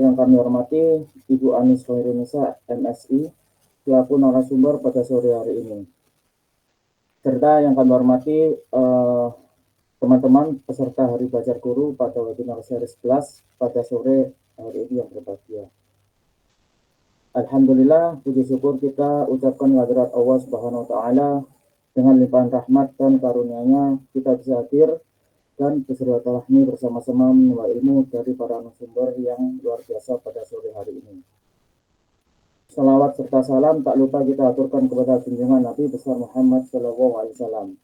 Yang kami hormati Ibu Anis Khairunisa, MSI, selaku narasumber pada sore hari ini. Serta yang kami hormati teman-teman peserta Hari Belajar Guru pada webinar series 11 pada sore hari ini yang berbahagia. Alhamdulillah, puji syukur kita ucapkan hadirat Allah Subhanahu wa taala dengan limpahan rahmat dan karunia-Nya kita bisa hadir dan bersilaturahmi bersama-sama menimba ilmu dari para narasumber yang luar biasa pada sore hari ini. Salawat serta salam tak lupa kita aturkan kepada junjungan Nabi besar Muhammad SAW.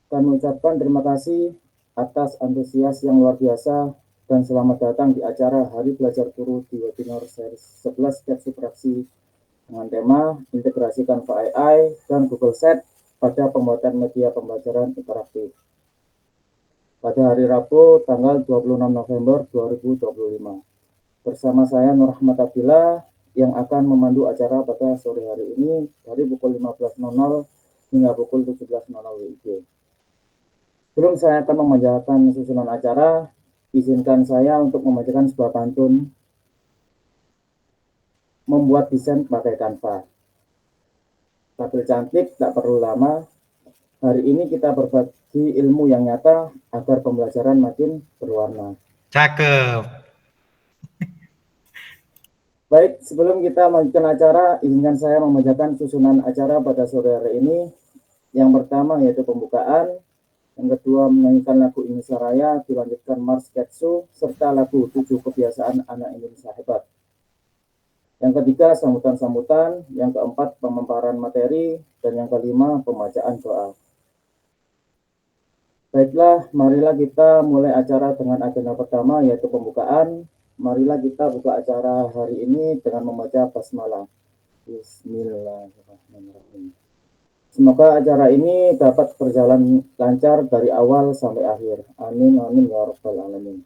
Kami ucapkan terima kasih atas antusias yang luar biasa dan selamat datang di acara Hari Belajar Guru di webinar seri 11 Sketsa Praksi dengan tema integrasikan AI dan Google Set pada pembuatan media pembelajaran interaktif. Pada hari Rabu tanggal 26 November 2025. Bersama saya Nur Rahmat Abdillah yang akan memandu acara pada sore hari ini dari pukul 15.00 hingga pukul 17.00 WIB. Sebelum saya akan membacakan susunan acara, izinkan saya untuk membacakan sebuah pantun membuat desain pakai Canva. Tampil cantik, tak perlu lama. Hari ini kita berbagi ilmu yang nyata agar pembelajaran makin berwarna. Cakep. Baik, sebelum kita melanjutkan acara, izinkan saya membacakan susunan acara pada sore hari ini. Yang pertama yaitu pembukaan, yang kedua menyanyikan lagu Indonesia Raya, dilanjutkan Mars Ketsu, serta lagu 7 Kebiasaan Anak Indonesia Hebat. Yang ketiga sambutan-sambutan, yang keempat pemaparan materi, dan yang kelima pembacaan doa. Baiklah, marilah kita mulai acara dengan agenda pertama yaitu pembukaan. Marilah kita buka acara hari ini dengan membaca basmalah. Bismillahirrahmanirrahim. Semoga acara ini dapat berjalan lancar dari awal sampai akhir. Amin, amin, ya rabbal alamin.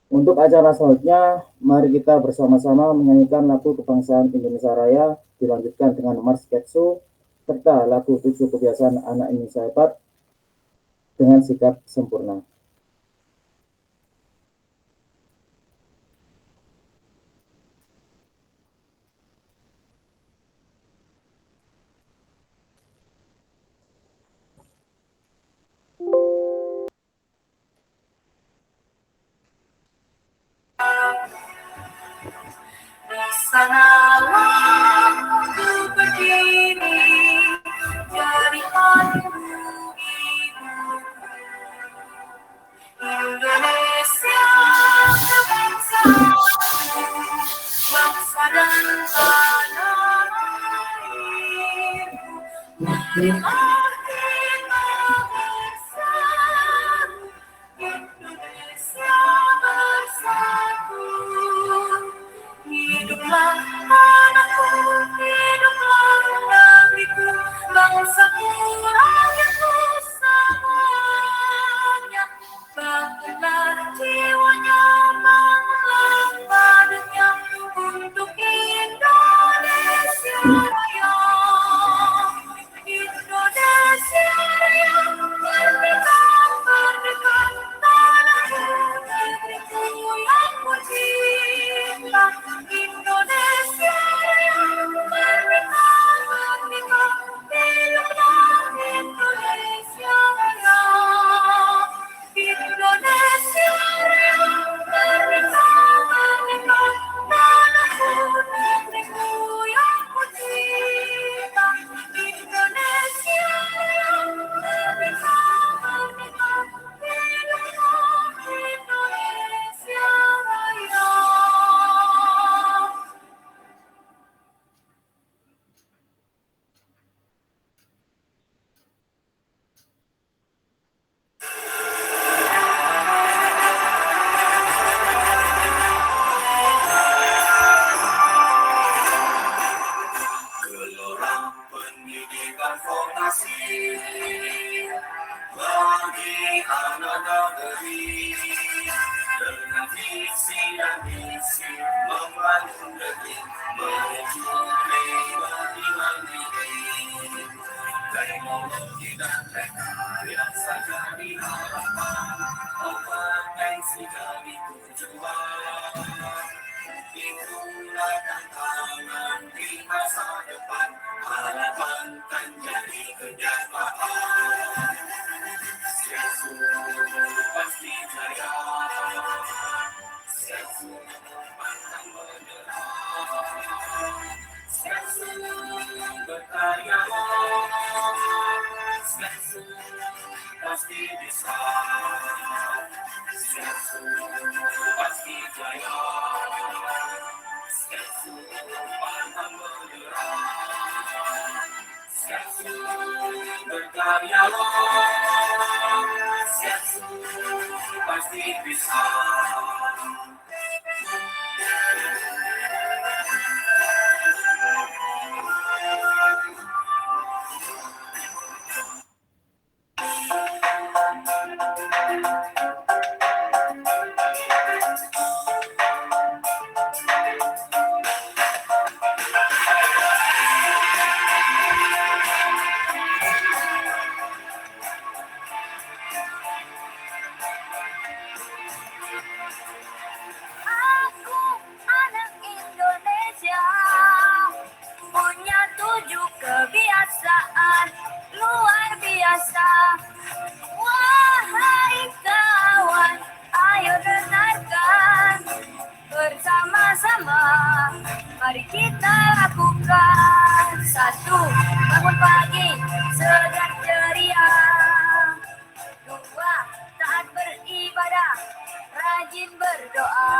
Untuk acara selanjutnya, mari kita bersama-sama menyanyikan lagu Kebangsaan Indonesia Raya, dilanjutkan dengan Mars Ketsu, serta lagu 7 Kebiasaan Anak Indonesia Hebat dengan sikap sempurna. Sanalah ku berdiri dari panggung ibuku, Indonesia bangsaku, bangsa dan tanah airku. Marilah kita bersatu, Indonesia bersatu. Hiduplah tanahku, hiduplah negeriku, bangsaku, rakyatku semuanya. Bangunlah jiwanya, bangunlah badannya untuk Indonesia Raya. Indonesia Raya, merdeka, merdeka, tanahku, negeriku yang ku cinta. Indonesia Raya, merdeka, merdeka, hiduplah Indonesia Raya. Indonesia Raya, merdeka, merdeka, tanahku, negeriku yang ku cinta. Indonesia Raya, merdeka, merdeka, hiduplah Indonesia Raya. Gelora pendidikan vokasi bagi anak negeri, dengan visi dan misi membangun negeri menuju pribadi mandiri. Teknologi dan rekayasa jadi harapan, open and sekali tujuan. Itulah tantangan di masa depan, harapan kan jadi kenyataan. Siap suruh pasti jaya, siap suruh pantang menyerah, siap suruh berkarya, siap suruh pasti bisa, siap suruh pasti jaya, siap suruh pantang menyerah, siap suruh berkarya, siap suruh pasti bisa. Aku anak Indonesia, punya 7 kebiasaan luar biasa. Wahai kawan, ayo dengarkan bersama-sama. Mari kita lakukan. 1. Bangun pagi segar ceria. 2. Taat beribadah, rajin berdoa.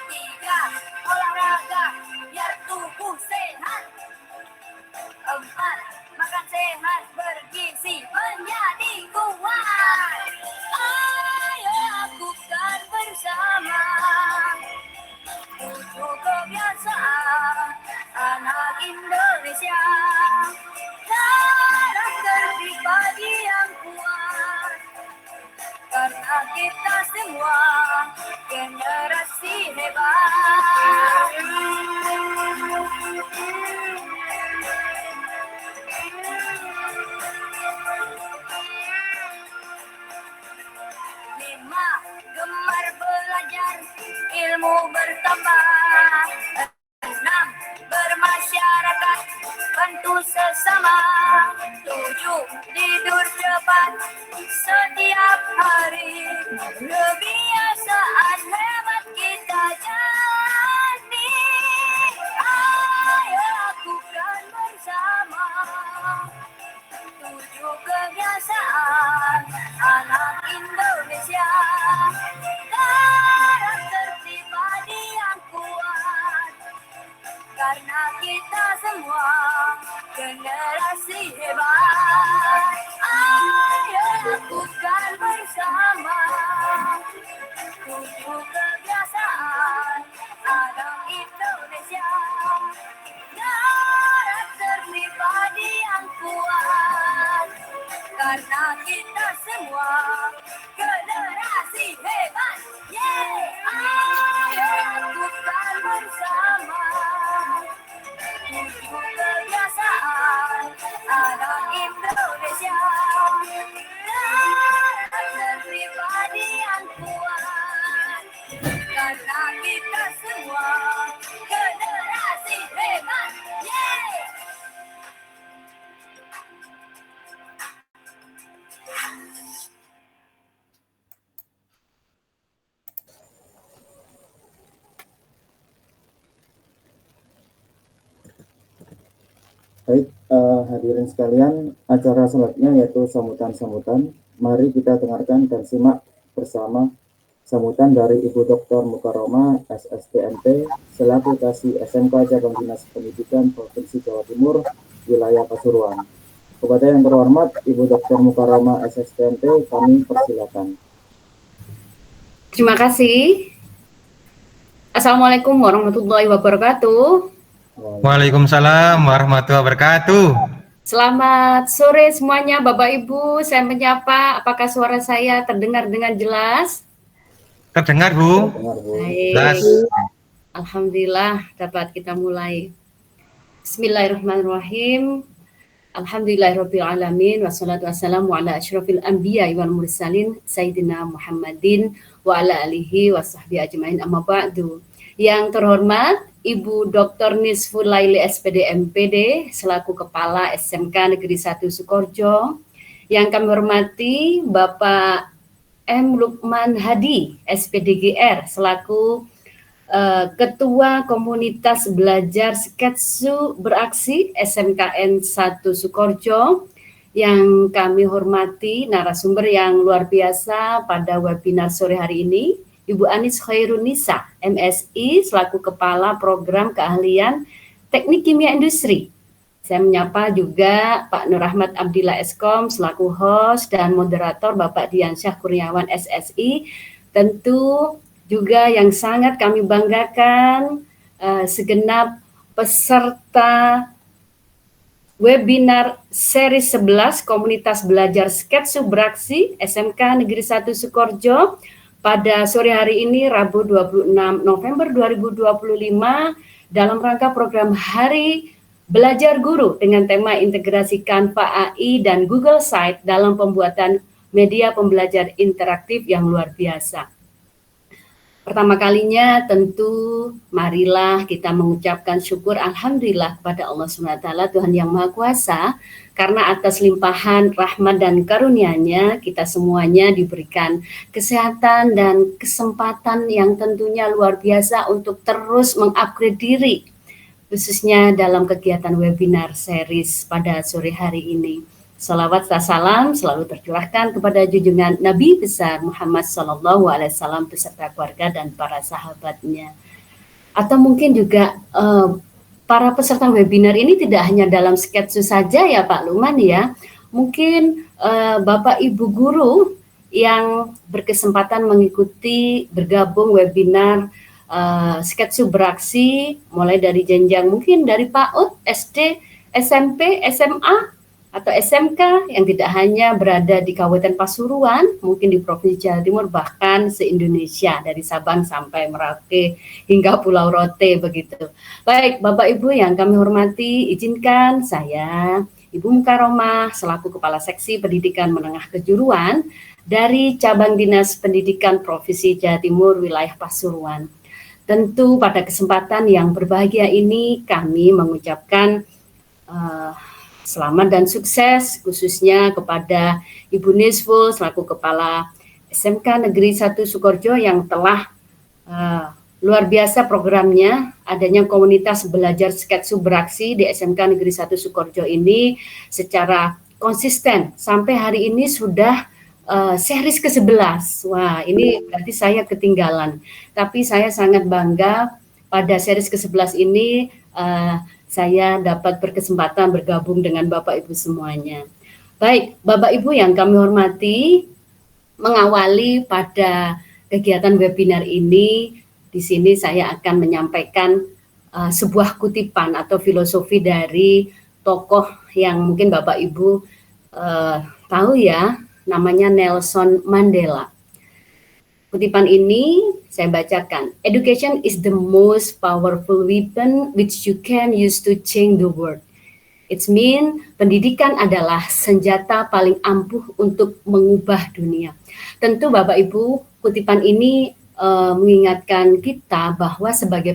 3. Olahraga biar tubuh sehat. 4. Makan sehat bergizi menjadi kuat. Ayo lakukan bersama 7 kebiasaan anak Indonesia. Karakter pribadi yang kuat, karena kita semua generasi hebat. Lima, gemar belajar, ilmu bertambah. 6, bermasyarakat, bantu sesama. 7, tidur cepat setiap hari. Kebiasaan hebat kita jadi. Ayo lakukan bersama 7 kebiasaan anak Indonesia. Karakter pribadi yang kuat, karena kita semua generasi hebat. Ayo lakukan bersama 7 kebiasaan anak Indonesia. Karakter pribadi yang kuat, karena kita semua generasi hebat. Yeay! Ayo lakukan bersama 7 kebiasaan anak Indonesia. Karakter pribadi yang kuat, karena kita semua generasi hebat. Yeay! Baik, hadirin sekalian, acara selanjutnya yaitu sambutan-sambutan. Mari kita dengarkan dan simak bersama sambutan dari Ibu Dr. Mukaroma SSTMP selaku Kasih SMK Cabang Dinas Pendidikan Provinsi Jawa Timur, wilayah Pasuruan. Kepada yang terhormat Ibu Dr. Mukaroma SSTMP, kami persilakan. Terima kasih. Assalamualaikum warahmatullahi wabarakatuh. Waalaikumsalam warahmatullahi wabarakatuh. Selamat sore semuanya Bapak Ibu, saya menyapa. Apakah suara saya terdengar dengan jelas? Terdengar, Bu? Dengar, Bu. Jelas. Baik. Alhamdulillah dapat kita mulai. Bismillahirrahmanirrahim. Alhamdulillahirabbil alamin wassalatu wassalamu ala asyrofil anbiya'i wal mursalin sayyidina Muhammadin wa ala alihi wa sahbihi ajmain, amma ba'du. Yang terhormat Ibu Dr. Nisful Laili SPD MPD selaku Kepala SMK Negeri 1 Sukoharjo. Yang kami hormati Bapak M. Lukman Hadi SPDGR selaku Ketua Komunitas Belajar Sketsu Beraksi SMKN 1 Sukoharjo. Yang kami hormati narasumber yang luar biasa pada webinar sore hari ini, Ibu Anis Khairunisa, MSI, selaku Kepala Program Keahlian Teknik Kimia Industri. Saya menyapa juga Pak Nur Ahmad Abdillah Eskom, selaku host dan moderator Bapak Diansyah Kurniawan SSI. Tentu juga yang sangat kami banggakan, segenap peserta webinar seri 11 Komunitas Belajar Sketsu Beraksi SMK Negeri 1 Sukoharjo pada sore hari ini Rabu 26 November 2025 dalam rangka program Hari Belajar Guru dengan tema integrasi Canva AI dan Google Site dalam pembuatan media pembelajar interaktif yang luar biasa. Pertama kalinya tentu marilah kita mengucapkan syukur alhamdulillah kepada Allah SWT, Tuhan yang Maha Kuasa, karena atas limpahan rahmat dan karunia-Nya kita semuanya diberikan kesehatan dan kesempatan yang tentunya luar biasa untuk terus mengupgrade diri, khususnya dalam kegiatan webinar series pada sore hari ini. Salawat dan salam selalu tercurahkan kepada junjungan Nabi besar Muhammad SAW beserta keluarga dan para sahabatnya. Atau mungkin juga para peserta webinar ini tidak hanya dalam sketsu saja ya Pak Lukman ya. Mungkin Bapak Ibu guru yang berkesempatan mengikuti bergabung webinar sketsu beraksi mulai dari jenjang mungkin dari PAUD, SD, SMP, SMA, atau SMK yang tidak hanya berada di Kabupaten Pasuruan, mungkin di Provinsi Jawa Timur, bahkan se-Indonesia dari Sabang sampai Merauke hingga Pulau Rote begitu. Baik, Bapak Ibu yang kami hormati, izinkan saya Ibu Mukaromah selaku Kepala Seksi Pendidikan Menengah Kejuruan dari Cabang Dinas Pendidikan Provinsi Jawa Timur wilayah Pasuruan. Tentu pada kesempatan yang berbahagia ini kami mengucapkan selamat dan sukses khususnya kepada Ibu Nisful selaku Kepala SMK Negeri 1 Sukoharjo yang telah luar biasa programnya adanya komunitas belajar sketsu beraksi di SMK Negeri 1 Sukoharjo ini secara konsisten sampai hari ini sudah series ke-11. Wah, ini berarti saya ketinggalan. Tapi saya sangat bangga pada series ke-11 ini saya dapat berkesempatan bergabung dengan Bapak Ibu semuanya. Baik, Bapak Ibu yang kami hormati, mengawali pada kegiatan webinar ini, di sini saya akan menyampaikan sebuah kutipan atau filosofi dari tokoh yang mungkin Bapak Ibu tahu ya, namanya Nelson Mandela. Kutipan ini saya bacakan. Education is the most powerful weapon which you can use to change the world. It means pendidikan adalah senjata paling ampuh untuk mengubah dunia. Tentu Bapak Ibu, kutipan ini mengingatkan kita bahwa sebagai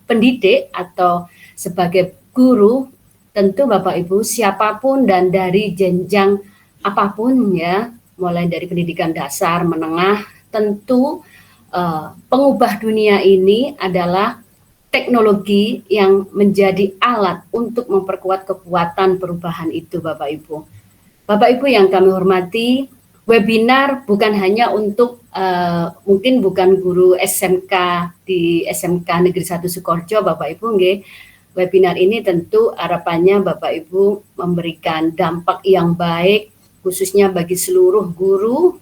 pendidik atau sebagai guru, tentu Bapak Ibu siapapun dan dari jenjang apapun ya, mulai dari pendidikan dasar, menengah, tentu pengubah dunia ini adalah teknologi yang menjadi alat untuk memperkuat kekuatan perubahan itu Bapak Ibu. Bapak Ibu yang kami hormati, webinar bukan hanya untuk mungkin bukan guru SMK di SMK Negeri 1 Sukoharjo Bapak Ibu nggih. Webinar ini tentu harapannya Bapak Ibu memberikan dampak yang baik khususnya bagi seluruh guru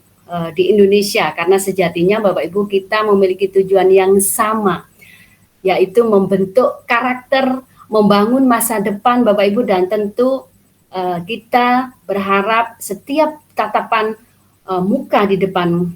di Indonesia, karena sejatinya Bapak Ibu kita memiliki tujuan yang sama, yaitu membentuk karakter, membangun masa depan Bapak Ibu, dan tentu kita berharap setiap tatapan muka di depan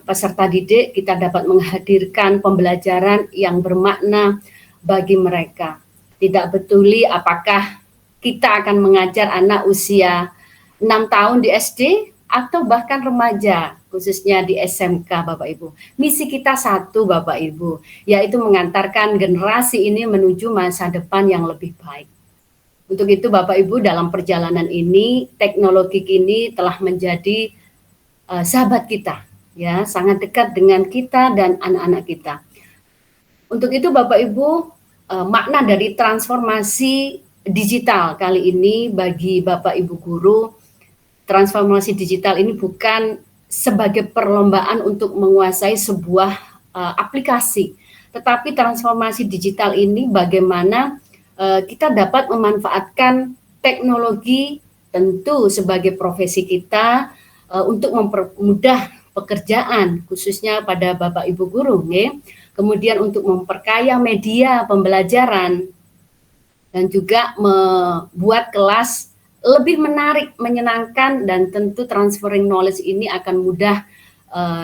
peserta didik kita dapat menghadirkan pembelajaran yang bermakna bagi mereka. Tidak peduli apakah kita akan mengajar anak usia 6 tahun di SD atau bahkan remaja, khususnya di SMK Bapak Ibu. Misi kita satu Bapak Ibu, yaitu mengantarkan generasi ini menuju masa depan yang lebih baik. Untuk itu Bapak Ibu, dalam perjalanan ini teknologi kini telah menjadi sahabat kita, ya, sangat dekat dengan kita dan anak-anak kita. Untuk itu Bapak Ibu, makna dari transformasi digital kali ini bagi Bapak Ibu guru, transformasi digital ini bukan sebagai perlombaan untuk menguasai sebuah aplikasi, tetapi transformasi digital ini bagaimana kita dapat memanfaatkan teknologi tentu sebagai profesi kita untuk mempermudah pekerjaan khususnya pada Bapak Ibu guru, ya. Kemudian untuk memperkaya media pembelajaran dan juga membuat kelas lebih menarik, menyenangkan, dan tentu transferring knowledge ini akan mudah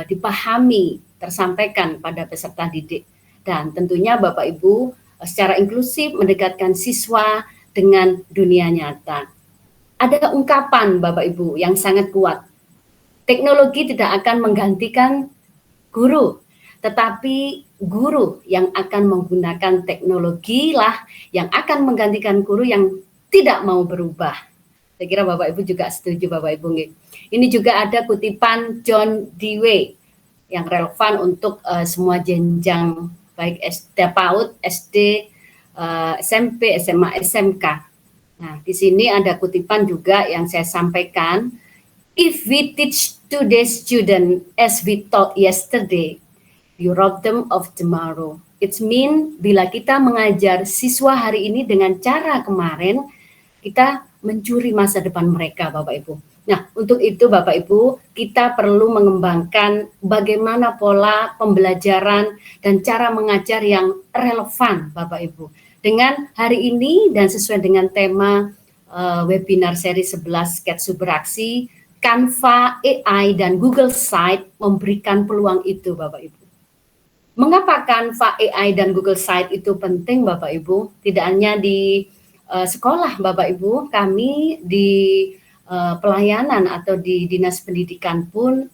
dipahami, tersampaikan pada peserta didik. Dan tentunya Bapak Ibu secara inklusif mendekatkan siswa dengan dunia nyata. Ada ungkapan Bapak Ibu yang sangat kuat. Teknologi tidak akan menggantikan guru, tetapi guru yang akan menggunakan teknologi lah yang akan menggantikan guru yang tidak mau berubah. Saya kira Bapak Ibu juga setuju Bapak Ibu. Ini juga ada kutipan John Dewey yang relevan untuk semua jenjang baik SD PAUD, SD, SMP, SMA, SMK. Nah, di sini ada kutipan juga yang saya sampaikan. If we teach today's student as we taught yesterday, you rob them of tomorrow. It mean bila kita mengajar siswa hari ini dengan cara kemarin, kita mencuri masa depan mereka Bapak Ibu. Nah, untuk itu Bapak Ibu, kita perlu mengembangkan bagaimana pola pembelajaran dan cara mengajar yang relevan Bapak Ibu. Dengan hari ini dan sesuai dengan tema webinar seri 11 Sketsu Beraksi, Canva, AI, dan Google Site memberikan peluang itu Bapak Ibu. Mengapa Canva, AI, dan Google Site itu penting Bapak Ibu? Tidak hanya di sekolah Bapak Ibu, kami di pelayanan atau di Dinas Pendidikan pun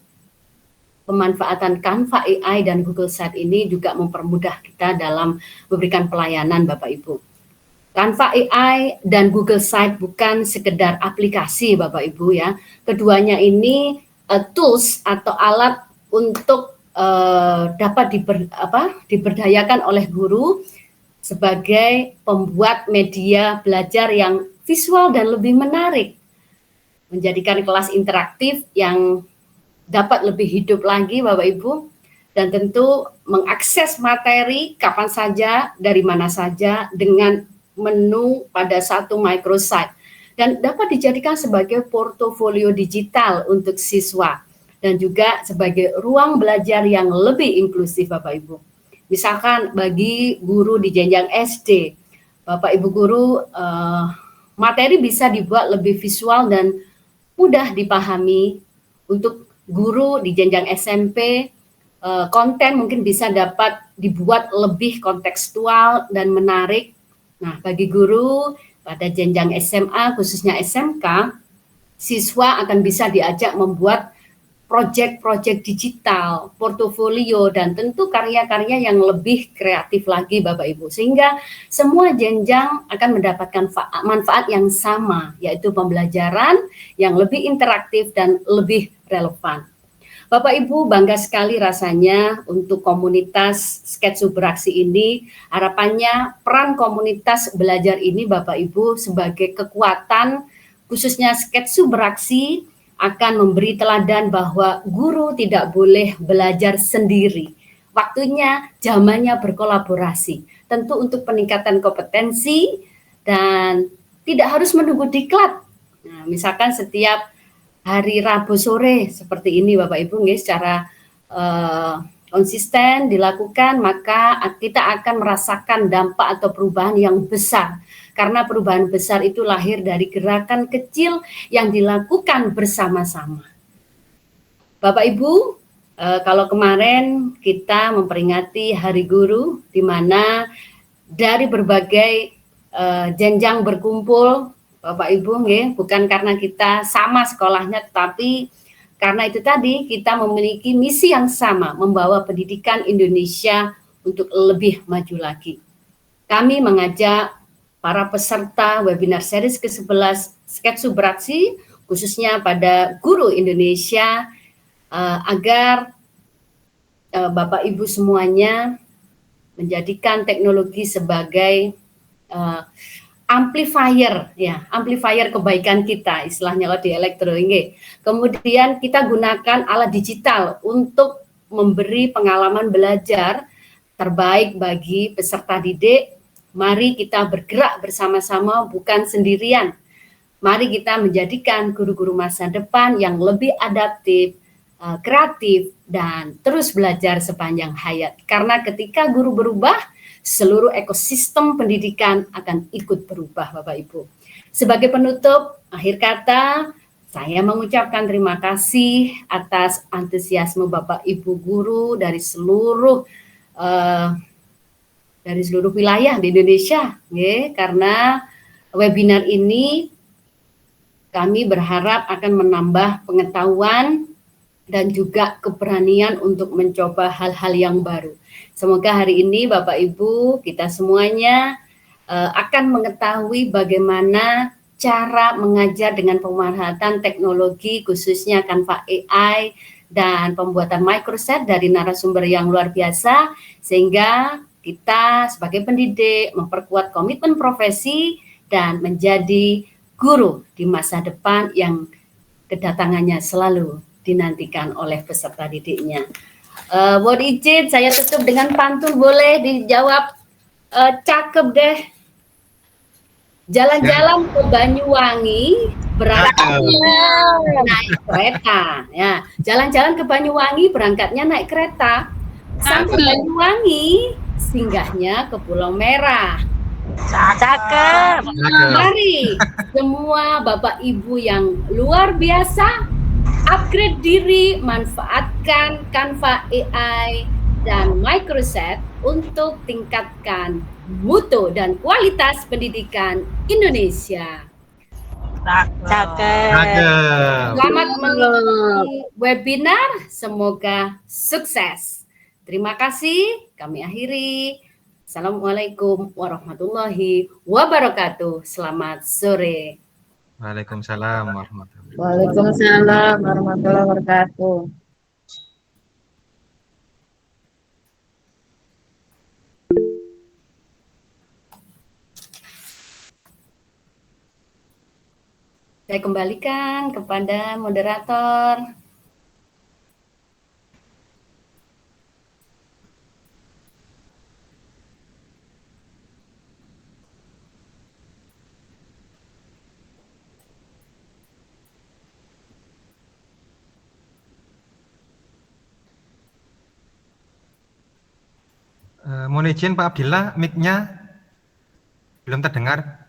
pemanfaatan Canva, AI, dan Google Site ini juga mempermudah kita dalam memberikan pelayanan Bapak Ibu. Canva, AI, dan Google Site bukan sekedar aplikasi Bapak Ibu ya. Keduanya ini tools atau alat untuk dapat diberdayakan oleh guru sebagai pembuat media belajar yang visual dan lebih menarik, menjadikan kelas interaktif yang dapat lebih hidup lagi Bapak Ibu, dan tentu mengakses materi kapan saja, dari mana saja, dengan menu pada satu microsite, dan dapat dijadikan sebagai portofolio digital untuk siswa, dan juga sebagai ruang belajar yang lebih inklusif Bapak Ibu. Misalkan bagi guru di jenjang SD, Bapak Ibu guru, materi bisa dibuat lebih visual dan mudah dipahami. Untuk guru di jenjang SMP, konten mungkin bisa dapat dibuat lebih kontekstual dan menarik. Nah, bagi guru pada jenjang SMA, khususnya SMK, siswa akan bisa diajak membuat proyek-proyek digital, portofolio, dan tentu karya-karya yang lebih kreatif lagi Bapak Ibu. Sehingga semua jenjang akan mendapatkan manfaat yang sama, yaitu pembelajaran yang lebih interaktif dan lebih relevan. Bapak Ibu, bangga sekali rasanya untuk komunitas Sketsu Beraksi ini. Harapannya peran komunitas belajar ini Bapak Ibu sebagai kekuatan, khususnya Sketsu Beraksi, akan memberi teladan bahwa guru tidak boleh belajar sendiri. Waktunya, zamannya berkolaborasi. Tentu untuk peningkatan kompetensi dan tidak harus menunggu diklat. Nah, misalkan setiap hari Rabu sore seperti ini Bapak Ibu, secara konsisten dilakukan, maka kita akan merasakan dampak atau perubahan yang besar. Karena perubahan besar itu lahir dari gerakan kecil yang dilakukan bersama-sama. Bapak Ibu, kalau kemarin kita memperingati Hari Guru, di mana dari berbagai jenjang berkumpul, Bapak Ibu, bukan karena kita sama sekolahnya, tetapi Karena itu tadi kita memiliki misi yang sama, membawa pendidikan Indonesia untuk lebih maju lagi. Kami mengajak para peserta webinar series ke-11 Sketsubraksi, khususnya pada guru Indonesia, agar Bapak Ibu semuanya menjadikan teknologi sebagai amplifier, ya, amplifier kebaikan kita, istilahnya kalau di elektro ini. Kemudian kita gunakan alat digital untuk memberi pengalaman belajar terbaik bagi peserta didik. Mari kita bergerak bersama-sama, bukan sendirian. Mari kita menjadikan guru-guru masa depan yang lebih adaptif, kreatif, dan terus belajar sepanjang hayat. Karena ketika guru berubah, seluruh ekosistem pendidikan akan ikut berubah, Bapak Ibu. Sebagai penutup, akhir kata, saya mengucapkan terima kasih atas antusiasme Bapak Ibu guru dari seluruh wilayah di Indonesia, ya, karena webinar ini kami berharap akan menambah pengetahuan dan juga keberanian untuk mencoba hal-hal yang baru. Semoga hari ini Bapak Ibu kita semuanya akan mengetahui bagaimana cara mengajar dengan pemanfaatan teknologi khususnya Canva AI dan pembuatan microset dari narasumber yang luar biasa, sehingga kita sebagai pendidik memperkuat komitmen profesi dan menjadi guru di masa depan yang kedatangannya selalu dinantikan oleh peserta didiknya. Mohon izin saya tutup dengan pantun, boleh dijawab? Cakep deh. Jalan-jalan ke Banyuwangi, berangkatnya naik kereta. Ya, jalan-jalan ke Banyuwangi, berangkatnya naik kereta. Sampai Banyuwangi, singgahnya ke Pulau Merah. Cakep. Mari semua Bapak Ibu yang luar biasa, upgrade diri, manfaatkan Canva AI dan Microset untuk tingkatkan mutu dan kualitas pendidikan Indonesia. Cakep. Selamat mengikuti webinar, semoga sukses. Terima kasih, kami akhiri. Assalamualaikum warahmatullahi wabarakatuh. Selamat sore. Waalaikumsalam warahmatullahi wabarakatuh. Waalaikumsalam warahmatullahi wabarakatuh. Saya kembalikan kepada moderator. Mohon izin Pak Abdillah, mic-nya belum terdengar.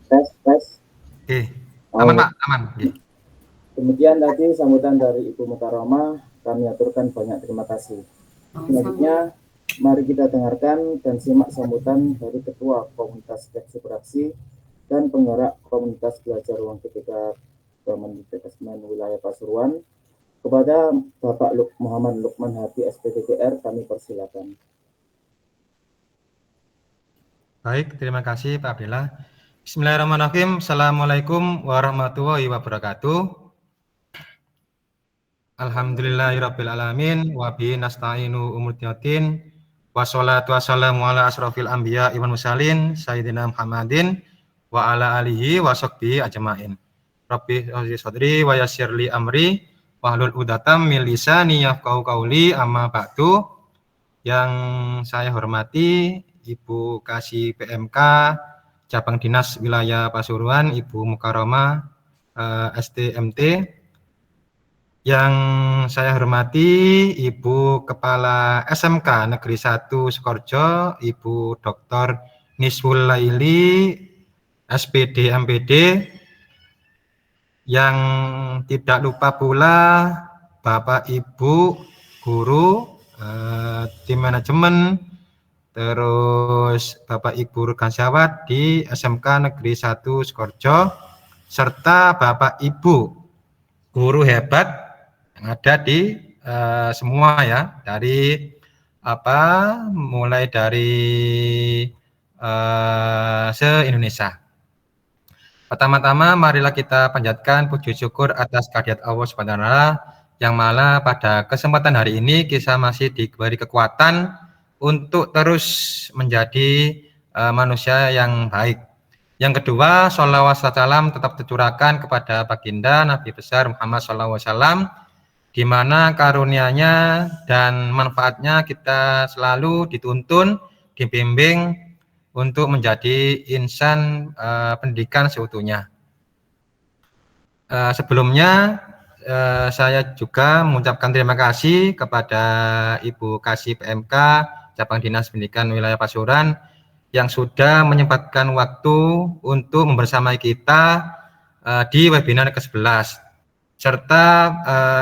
Tes. Aman Pak, aman. Demikian tadi sambutan dari Ibu Mukarramah, kami aturkan banyak terima kasih. Selanjutnya, mari kita dengarkan dan simak sambutan dari Ketua Komunitas Sketsubraksi dan penggerak Komunitas Belajar Ruang Ketika Kemendikbudristek Wilayah Pasuruan. Kepada Bapak Muhammad Lukman Hadi SPDPR, kami persilakan. Baik, terima kasih Pak Abdillah. Bismillahirrahmanirrahim. Assalamualaikum warahmatullahi wabarakatuh. Alhamdulillahirabbil alamin wa bihi nasta'inu umur dinatin wassalatu wassalamu ala asrofil anbiya wal mursalin sayyidina Muhammadin wa ala alihi wa sahbihi ajmain. Rabbi sodri wa yassirli amri wahlul 'uqdatam min lisani yafqahu qauli, amma ba'du. Yang saya hormati Ibu Kasih PMK Cabang Dinas Wilayah Pasuruan, Ibu Mukarramah STMT. Yang saya hormati Ibu Kepala SMK Negeri 1 Sukoharjo, Ibu Dr. Nisful Laili SPD MPD. Yang tidak lupa pula Bapak Ibu guru, tim manajemen, terus Bapak Ibu rekan sejawat di SMK Negeri 1 Sukoharjo, serta Bapak Ibu guru hebat yang ada di semua ya, dari mulai dari se-Indonesia. Pertama-tama marilah kita panjatkan puji syukur atas kehadirat Allah Subhanahu wa taala yang mana pada kesempatan hari ini kita masih diberi kekuatan untuk terus menjadi manusia yang baik. Yang kedua, sholawat salam tetap tercurahkan kepada baginda Nabi besar Muhammad SAW, di mana karunia-Nya dan manfaatnya kita selalu dituntun, dibimbing untuk menjadi insan pendidikan seutuhnya. Sebelumnya saya juga mengucapkan terima kasih kepada Ibu Kasih PMK Cabang Dinas Pendidikan Wilayah Pasuruan yang sudah menyempatkan waktu untuk membersamai kita di webinar ke-11, serta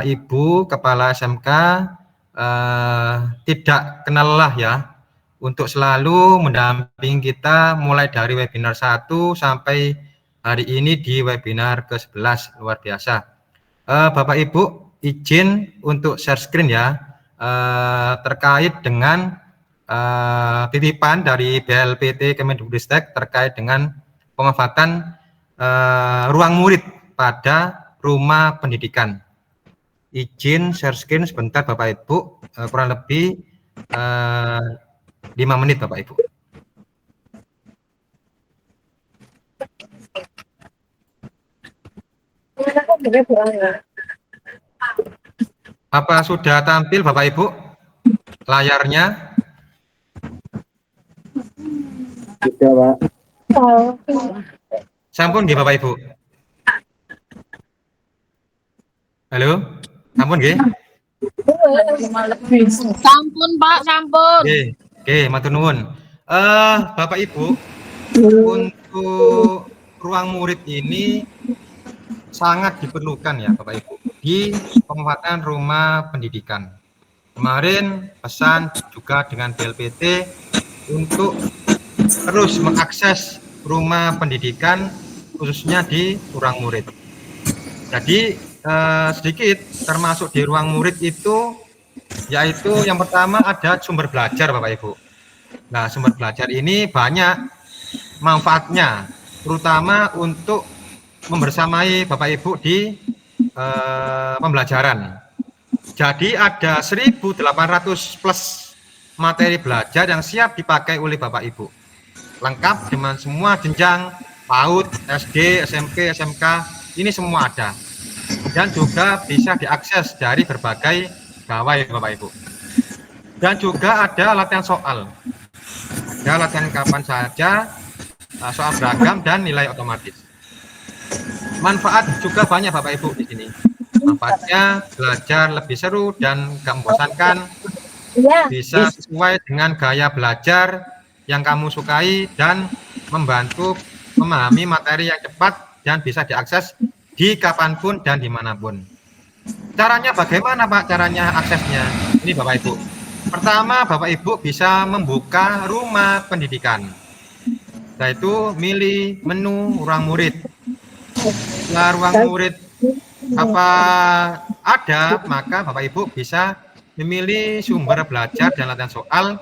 Ibu Kepala SMK tidak kenal lelah ya untuk selalu mendampingi kita mulai dari webinar 1 sampai hari ini di webinar ke-11. Luar biasa. Bapak Ibu izin untuk share screen ya, terkait dengan titipan dari BLPT Kemendikbudristek terkait dengan pemanfaatan ruang murid pada rumah pendidikan. Izin share screen sebentar Bapak Ibu, kurang lebih 5 menit Bapak Ibu. Apa sudah tampil Bapak Ibu layarnya? Sudah, Pak. Sampun nggih Bapak Ibu? Halo? Sampun nggih? Sampun Pak, sampun. Oke, matur nuwun. Bapak Ibu, untuk ruang murid ini sangat diperlukan ya Bapak Ibu di pemanfaatan rumah pendidikan. Kemarin pesan juga dengan BLPT untuk terus mengakses rumah pendidikan khususnya di ruang murid. Jadi sedikit termasuk di ruang murid itu, yaitu yang pertama ada sumber belajar Bapak Ibu. Nah, sumber belajar ini banyak manfaatnya, terutama untuk membersamai Bapak Ibu di pembelajaran. Jadi ada 1.800 plus materi belajar yang siap dipakai oleh Bapak Ibu. Lengkap dengan semua jenjang PAUD, SD, SMP, SMK, ini semua ada. Dan juga bisa diakses dari berbagai gawai Bapak Ibu. Dan juga ada latihan soal. Ada latihan kapan saja, soal beragam dan nilai otomatis. Manfaat juga banyak Bapak Ibu di sini. Manfaatnya belajar lebih seru dan gak membosankan. Bisa sesuai dengan gaya belajar yang kamu sukai dan membantu memahami materi yang cepat dan bisa diakses di kapanpun dan dimanapun. Caranya bagaimana Pak? Caranya aksesnya ini Bapak Ibu. Pertama, Bapak Ibu bisa membuka rumah pendidikan, yaitu milih menu ruang murid. Setelah ruang murid apa ada, maka Bapak Ibu bisa memilih sumber belajar dan latihan soal,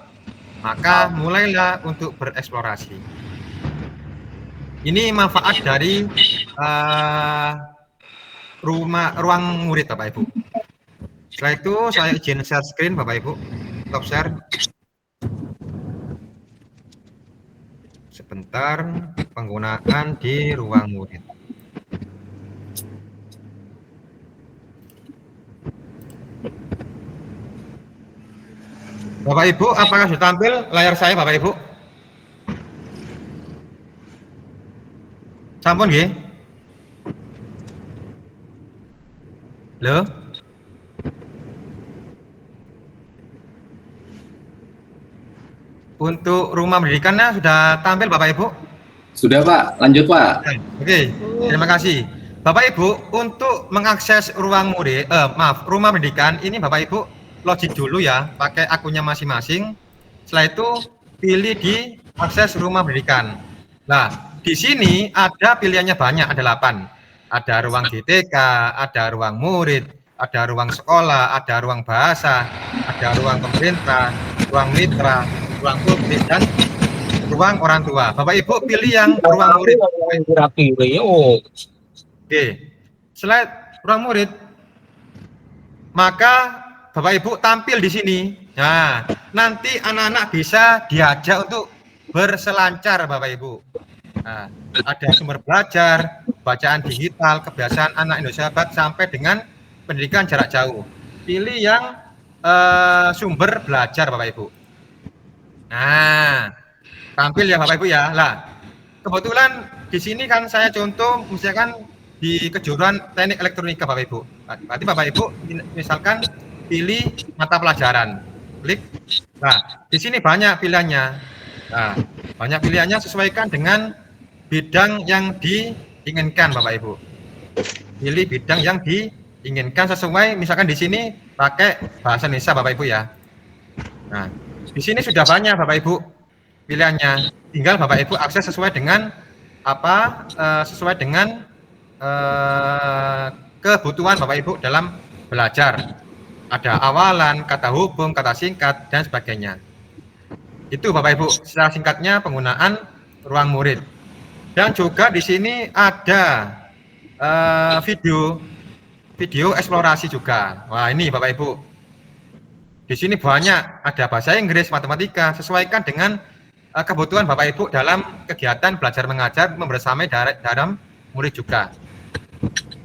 maka mulailah untuk bereksplorasi. Ini manfaat dari ruang murid Bapak Ibu. Setelah itu saya izin share screen Bapak Ibu. Stop share. Sebentar, penggunaan di ruang murid. Bapak Ibu, apakah sudah tampil layar saya Bapak Ibu? Sampun nggih? Halo? Untuk rumah pendidikannya sudah tampil Bapak Ibu? Sudah Pak, lanjut Pak. Oke, terima kasih. Bapak Ibu, untuk mengakses ruang murid, rumah pendidikan ini Bapak Ibu login dulu ya, pakai akunnya masing-masing. Setelah itu pilih di akses rumah pendidikan. Nah, di sini ada pilihannya banyak, ada 8. Ada ruang GTK, ada ruang murid, ada ruang sekolah, ada ruang bahasa, ada ruang pemerintah, ruang mitra, ruang publik, dan ruang orang tua. Bapak Ibu pilih yang ruang murid. Oke, slide ruang murid. Maka Bapak Ibu tampil di sini. Nah, nanti anak-anak bisa diajak untuk berselancar, Bapak Ibu. Nah, ada sumber belajar, bacaan digital, kebiasaan anak Indonesia Hebat, sampai dengan pendidikan jarak jauh. Pilih yang sumber belajar, Bapak Ibu. Nah, tampil ya Bapak Ibu ya. Lah, kebetulan di sini kan saya contoh misalkan di kejuruan teknik elektronika Bapak Ibu. Berarti Bapak Ibu misalkan pilih mata pelajaran. Klik. Nah, di sini banyak pilihannya. Nah, banyak pilihannya sesuaikan dengan bidang yang diinginkan Bapak Ibu. Pilih bidang yang diinginkan sesuai, misalkan di sini pakai bahasa Indonesia Bapak Ibu ya. Nah, di sini sudah banyak Bapak Ibu pilihannya. Tinggal Bapak Ibu akses sesuai dengan apa? Sesuai dengan kebutuhan Bapak Ibu dalam belajar. Ada awalan, kata hubung, kata singkat, dan sebagainya. Itu Bapak Ibu secara singkatnya penggunaan ruang murid. Dan juga di sini ada video eksplorasi juga. Wah, ini Bapak Ibu. Di sini banyak, ada bahasa Inggris, matematika, sesuaikan dengan kebutuhan Bapak Ibu dalam kegiatan belajar mengajar membersamai dalam murid juga.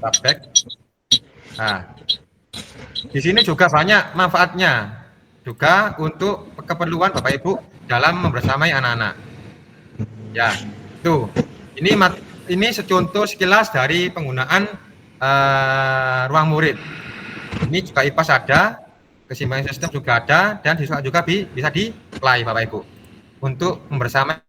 Back. Nah, di sini juga banyak manfaatnya juga untuk keperluan Bapak Ibu dalam membersamai anak-anak. Ya, tuh. Ini secontoh sekilas dari penggunaan ruang murid. Ini juga IPAS ada, keseimbangan sistem juga ada, dan juga bisa di-apply Bapak Ibu untuk membersamai.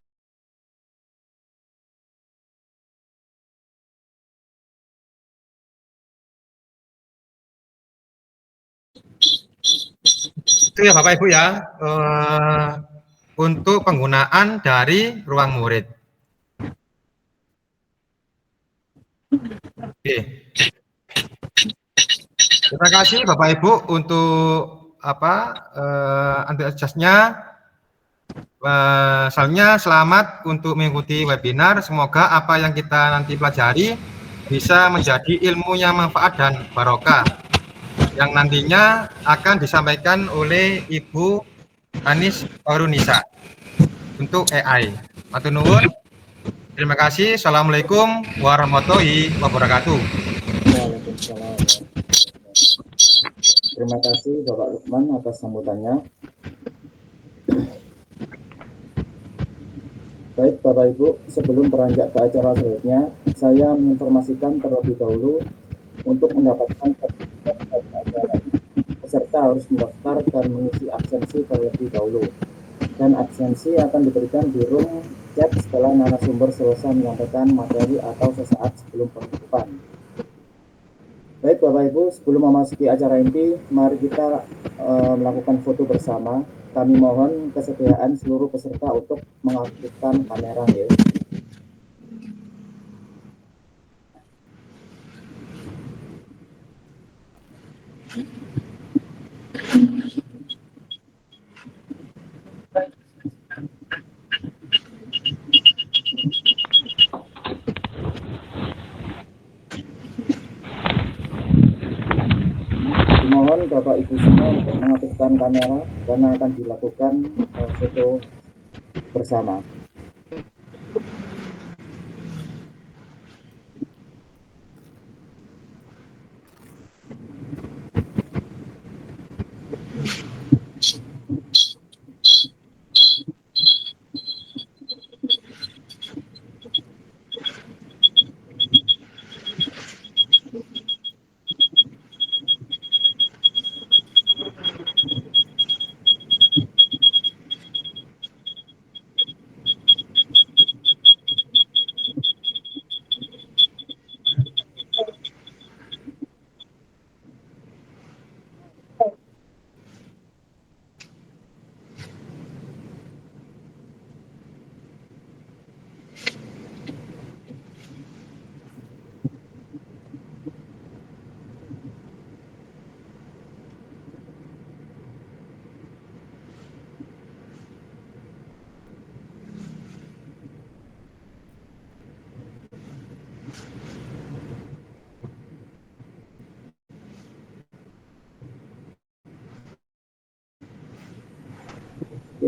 Itu ya Bapak Ibu ya, untuk penggunaan dari ruang murid. Oke. Terima kasih Bapak Ibu untuk antusiasnya. Misalnya selamat untuk mengikuti webinar. Semoga apa yang kita nanti pelajari bisa menjadi ilmu yang manfaat dan barokah, yang nantinya akan disampaikan oleh Ibu Anis Orunisa untuk AI. Matur nuwun. Terima kasih. Assalamualaikum warahmatullahi wabarakatuh. Waalaikumsalam. Terima kasih Bapak Lukman atas sambutannya. Baik Bapak Ibu, sebelum beranjak ke acara selanjutnya, saya menginformasikan terlebih dahulu untuk mendapatkan sertifikat dari acara. Peserta harus mendaftar dan mengisi absensi terlebih dahulu. Dan absensi akan diberikan di room chat setelah narasumber selesai menyampaikan materi atau sesaat sebelum penutupan. Baik Bapak Ibu, sebelum memasuki acara inti, mari kita melakukan foto bersama. Kami mohon kesediaan seluruh peserta untuk mengaktifkan kamera ya. Mohon Bapak Ibu semua untuk mengaktifkan kamera karena akan dilakukan foto bersama.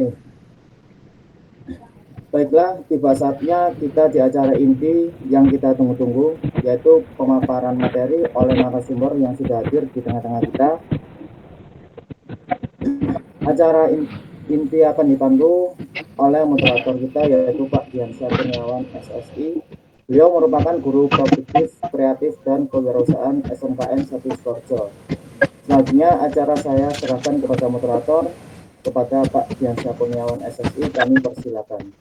Oke. Baiklah, tiba saatnya kita di acara inti yang kita tunggu-tunggu, yaitu pemaparan materi oleh narasumber yang sudah hadir di tengah-tengah kita. Acara inti akan dipandu oleh moderator kita, yaitu Pak Diansyah Kurniawan, SSI. Beliau merupakan guru produktif, kreatif, dan kewirausahaan SMKN 1 Sukoharjo. Selanjutnya acara saya serahkan kepada moderator, kepada Pak Diansyah Kurniawan, SSI. Kami persilakan.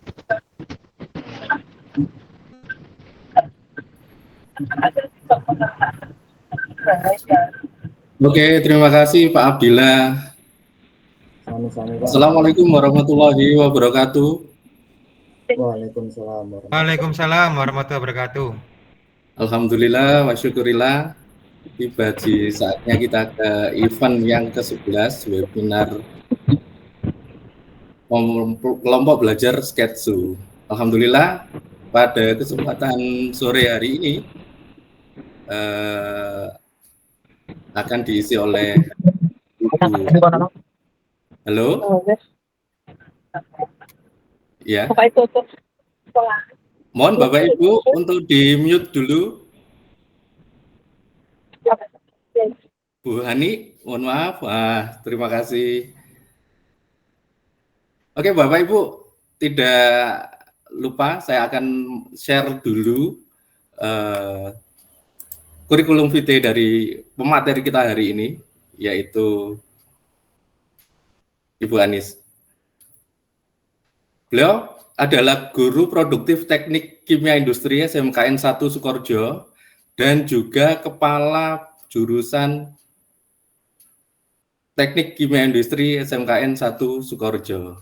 Oke, terima kasih Pak Abdillah. Sami-sami, Pak. Assalamualaikum warahmatullahi wabarakatuh. Waalaikumsalam. Waalaikumsalam warahmatullahi wabarakatuh. Alhamdulillah wa syukurillah, tiba di saatnya kita ke event yang ke-11 webinar kelompok belajar Sketsu. Alhamdulillah pada kesempatan sore hari ini akan diisi oleh Ibu. Halo? Ya. Mohon Bapak Ibu untuk di-mute dulu. Bu Hani, mohon maaf. Terima kasih. Oke, Bapak Ibu, tidak lupa saya akan share dulu kurikulum vitae dari pemateri kita hari ini, yaitu Ibu Anis. Beliau adalah guru produktif teknik kimia industri SMKN 1 Sukoharjo dan juga kepala jurusan teknik kimia industri SMKN 1 Sukoharjo.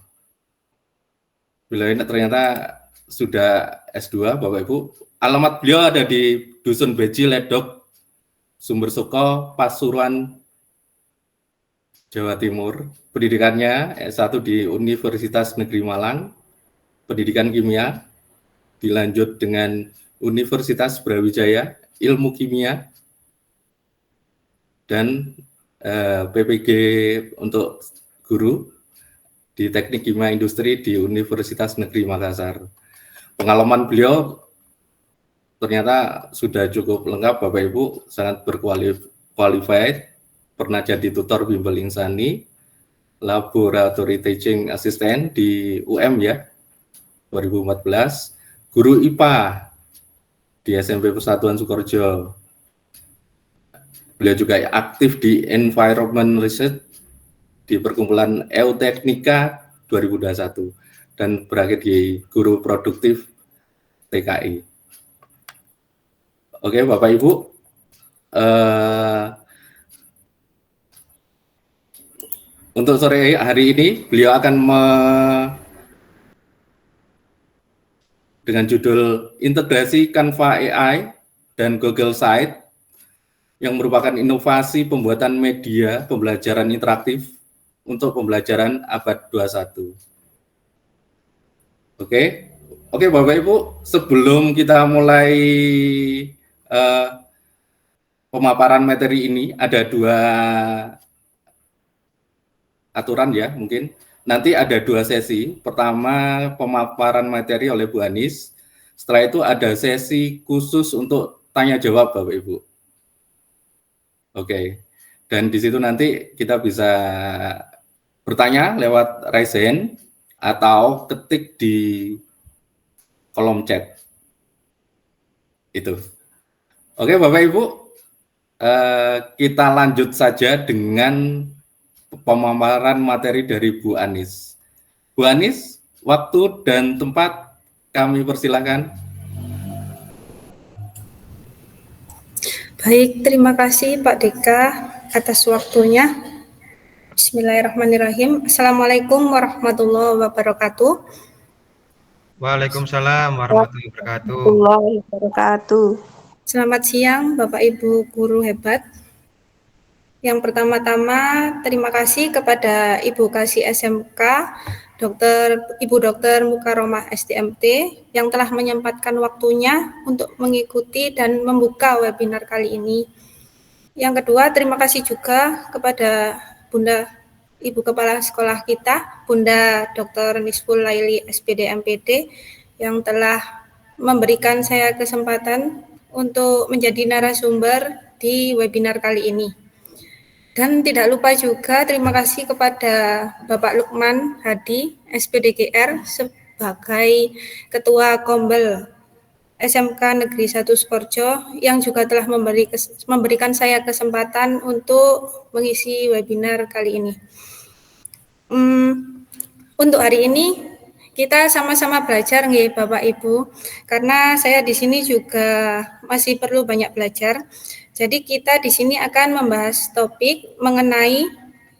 Beliau ini ternyata sudah S2, Bapak Ibu. Alamat beliau ada di Dusun Beji, Ledok, Sumber Suko, Pasuruan, Jawa Timur. Pendidikannya S1 di Universitas Negeri Malang, pendidikan kimia, dilanjut dengan Universitas Brawijaya, ilmu kimia, dan PPG untuk guru di Teknik Kimia Industri di Universitas Negeri Makassar. Pengalaman beliau ternyata sudah cukup lengkap, Bapak Ibu, sangat berqualified, pernah jadi tutor bimbel insani, laboratory teaching assistant di UM ya, 2014, guru IPA di SMP Persatuan Sukoharjo. Beliau juga aktif di environment research di perkumpulan Euteknika 2021 dan berakhir di guru produktif TKI. Oke, Bapak Ibu, untuk sore hari ini beliau akan dengan judul Integrasi Canva AI dan Google Site yang merupakan inovasi pembuatan media pembelajaran interaktif untuk pembelajaran abad 21. Oke, Bapak Ibu, sebelum kita mulai pemaparan materi ini, ada dua aturan ya mungkin. Nanti ada dua sesi. Pertama pemaparan materi oleh Bu Anis. Setelah itu ada sesi khusus untuk tanya jawab Bapak Ibu. Oke. Dan di situ nanti kita bisa bertanya lewat raise hand atau ketik di kolom chat. Itu. Oke Bapak Ibu, kita lanjut saja dengan pemaparan materi dari Bu Anis. Bu Anis, waktu dan tempat kami persilakan. Baik, terima kasih Pak Deka atas waktunya. Bismillahirrahmanirrahim. Assalamualaikum warahmatullahi wabarakatuh. Waalaikumsalam warahmatullahi wabarakatuh. Selamat siang Bapak Ibu guru hebat. Yang pertama-tama terima kasih kepada Ibu Kasih SMK, Ibu Dr. Mukaromah STMT yang telah menyempatkan waktunya untuk mengikuti dan membuka webinar kali ini. Yang kedua, terima kasih juga kepada Bunda Ibu Kepala Sekolah kita, Bunda Dr. Nisful Laili SPD MPD, yang telah memberikan saya kesempatan untuk menjadi narasumber di webinar kali ini. Dan tidak lupa juga terima kasih kepada Bapak Lukman Hadi, SPDGR, sebagai Ketua Kombel SMK Negeri 1 Sukoharjo, yang juga telah memberikan saya kesempatan untuk mengisi webinar kali ini. Untuk hari ini kita sama-sama belajar nggih Bapak Ibu, karena saya di sini juga masih perlu banyak belajar. Jadi kita di sini akan membahas topik mengenai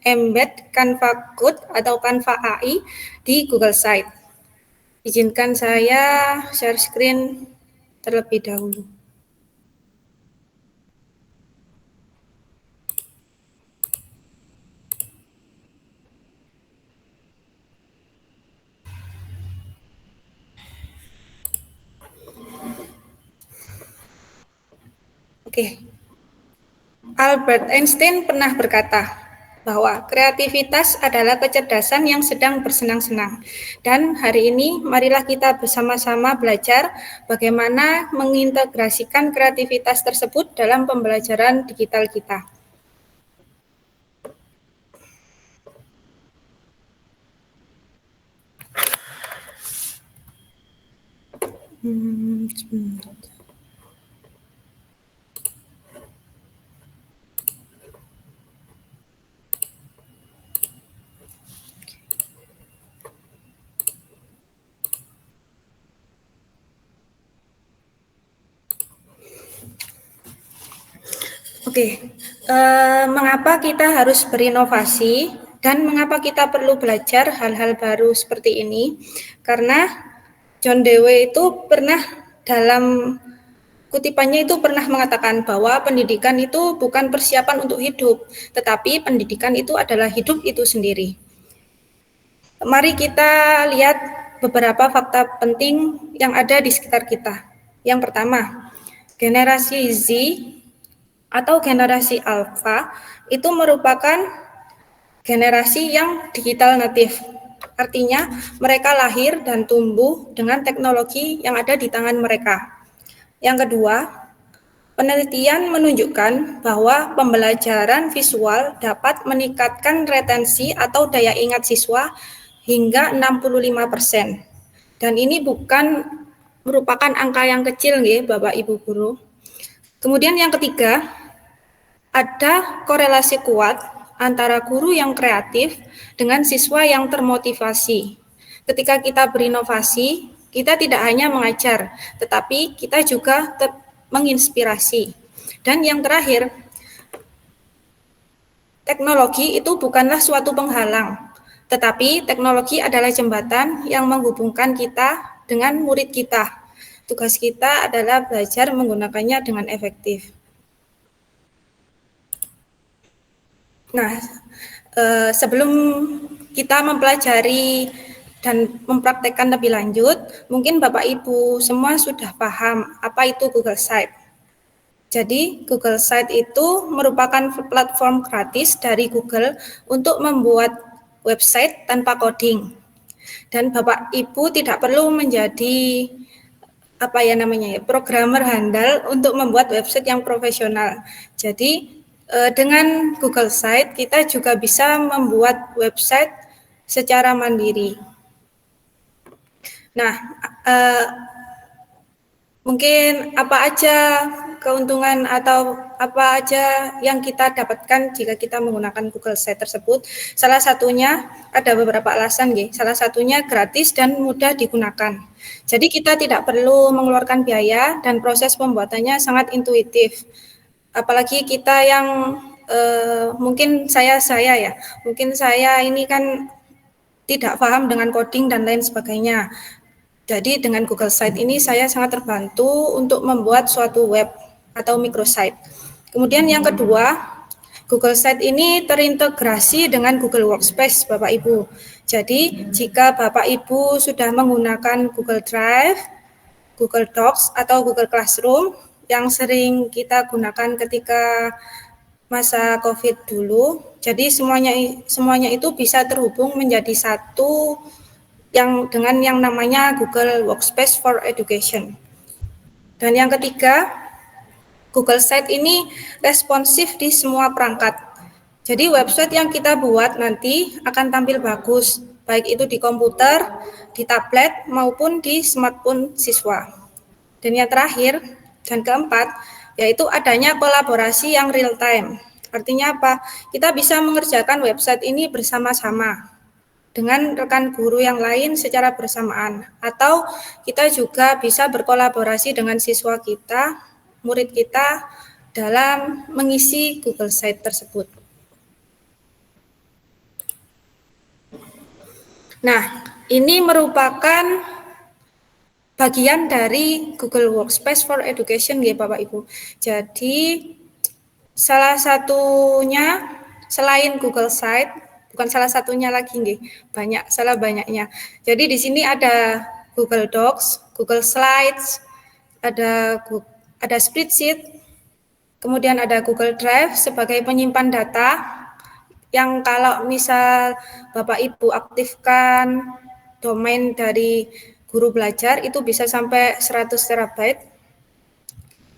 embed Canva Code atau Canva AI di Google Site. Izinkan saya share screen terlebih dahulu. Oke. Albert Einstein pernah berkata bahwa kreativitas adalah kecerdasan yang sedang bersenang-senang. Dan hari ini marilah kita bersama-sama belajar bagaimana mengintegrasikan kreativitas tersebut dalam pembelajaran digital kita. Oke, mengapa kita harus berinovasi dan mengapa kita perlu belajar hal-hal baru seperti ini? Karena John Dewey itu pernah dalam kutipannya itu pernah mengatakan bahwa pendidikan itu bukan persiapan untuk hidup, tetapi pendidikan itu adalah hidup itu sendiri. Mari kita lihat beberapa fakta penting yang ada di sekitar kita. Yang pertama, generasi Z atau generasi Alpha itu merupakan generasi yang digital native. Artinya mereka lahir dan tumbuh dengan teknologi yang ada di tangan mereka. Yang kedua, penelitian menunjukkan bahwa pembelajaran visual dapat meningkatkan retensi atau daya ingat siswa hingga 65%. Dan ini bukan merupakan angka yang kecil nggih, Bapak Ibu guru. Kemudian yang ketiga, ada korelasi kuat antara guru yang kreatif dengan siswa yang termotivasi. Ketika kita berinovasi, kita tidak hanya mengajar, tetapi kita juga menginspirasi. Dan yang terakhir, teknologi itu bukanlah suatu penghalang, tetapi teknologi adalah jembatan yang menghubungkan kita dengan murid kita. Tugas kita adalah belajar menggunakannya dengan efektif. Nah, sebelum kita mempelajari dan mempraktekkan lebih lanjut, mungkin Bapak Ibu semua sudah paham apa itu Google Site. Jadi, Google Site itu merupakan platform gratis dari Google untuk membuat website tanpa coding. Dan Bapak Ibu tidak perlu menjadi programmer handal untuk membuat website yang profesional. Jadi, dengan Google Site, kita juga bisa membuat website secara mandiri. Nah, mungkin apa aja keuntungan atau apa aja yang kita dapatkan jika kita menggunakan Google Site tersebut. Salah satunya ada beberapa alasan, salah satunya gratis dan mudah digunakan. Jadi kita tidak perlu mengeluarkan biaya dan proses pembuatannya sangat intuitif. Apalagi kita yang mungkin saya ini kan tidak paham dengan coding dan lain sebagainya. Jadi dengan Google Site ini saya sangat terbantu untuk membuat suatu web atau microsite. Kemudian yang kedua, Google Site ini terintegrasi dengan Google Workspace, Bapak Ibu. Jadi jika Bapak Ibu sudah menggunakan Google Drive, Google Docs atau Google Classroom yang sering kita gunakan ketika masa COVID dulu. Jadi semuanya itu bisa terhubung menjadi satu dengan yang namanya Google Workspace for Education. Dan yang ketiga, Google Site ini responsif di semua perangkat. Jadi website yang kita buat nanti akan tampil bagus, baik itu di komputer, di tablet, maupun di smartphone siswa. Dan yang terakhir, dan keempat, yaitu adanya kolaborasi yang real time. Artinya apa? Kita bisa mengerjakan website ini bersama-sama dengan rekan guru yang lain secara bersamaan. Atau kita juga bisa berkolaborasi dengan siswa kita, murid kita, dalam mengisi Google Site tersebut. Nah, ini merupakan bagian dari Google Workspace for Education ya Bapak Ibu. Jadi salah satunya selain Google Site, bukan salah satunya lagi nggih, banyaknya. Jadi di sini ada Google Docs, Google Slides, ada spreadsheet, kemudian ada Google Drive sebagai penyimpan data yang kalau misal Bapak Ibu aktifkan domain dari guru belajar itu bisa sampai 100 terabyte.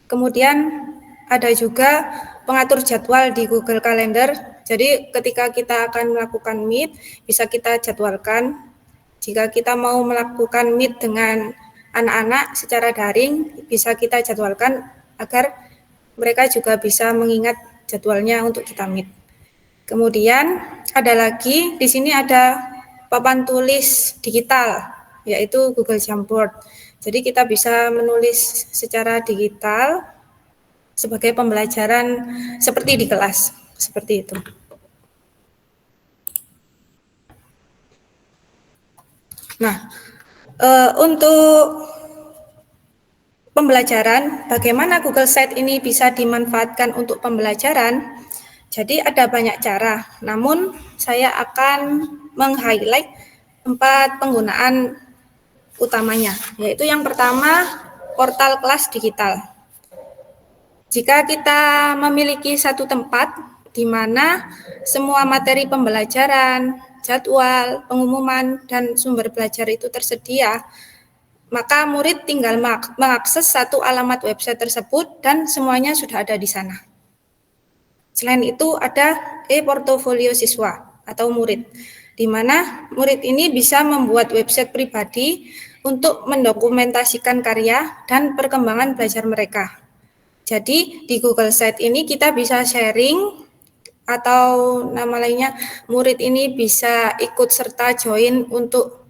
Kemudian ada juga pengatur jadwal di Google Calendar. Jadi ketika kita akan melakukan meet, bisa kita jadwalkan. Jika kita mau melakukan meet dengan anak-anak secara daring, bisa kita jadwalkan agar mereka juga bisa mengingat jadwalnya untuk kita meet. Kemudian ada lagi, di sini ada papan tulis digital, yaitu Google Jamboard. Jadi kita bisa menulis secara digital sebagai pembelajaran seperti di kelas, seperti itu. Nah, untuk pembelajaran, bagaimana Google Site ini bisa dimanfaatkan untuk pembelajaran? Jadi ada banyak cara, namun saya akan meng-highlight 4 penggunaan utamanya, yaitu yang pertama, portal kelas digital. Jika kita memiliki satu tempat di mana semua materi pembelajaran, jadwal, pengumuman, dan sumber belajar itu tersedia, maka murid tinggal mengakses satu alamat website tersebut dan semuanya sudah ada di sana. Selain itu ada e-portofolio siswa atau murid, di mana murid ini bisa membuat website pribadi untuk mendokumentasikan karya dan perkembangan belajar mereka. Jadi di Google Site ini kita bisa sharing atau nama lainnya murid ini bisa ikut serta join untuk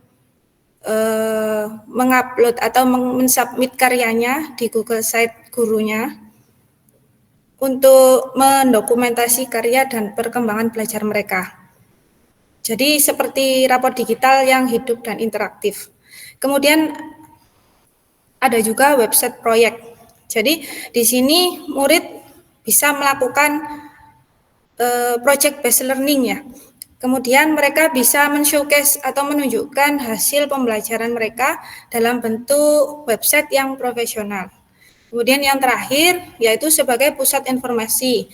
mengupload atau mensubmit karyanya di Google Site gurunya untuk mendokumentasi karya dan perkembangan belajar mereka. Jadi seperti rapor digital yang hidup dan interaktif. Kemudian ada juga website proyek. Jadi di sini murid bisa melakukan project based learning ya. Kemudian mereka bisa men-showcase atau menunjukkan hasil pembelajaran mereka dalam bentuk website yang profesional. Kemudian yang terakhir yaitu sebagai pusat informasi,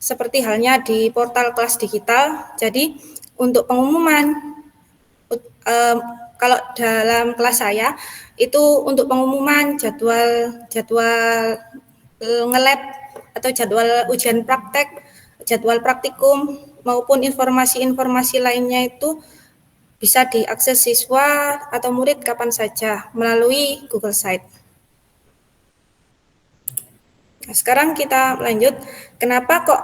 seperti halnya di portal kelas digital. Jadi untuk pengumuman, kalau dalam kelas saya itu untuk pengumuman jadwal nge-lab atau jadwal ujian praktek, jadwal praktikum maupun informasi-informasi lainnya itu bisa diakses siswa atau murid kapan saja melalui Google Site. Nah, sekarang kita lanjut, kenapa kok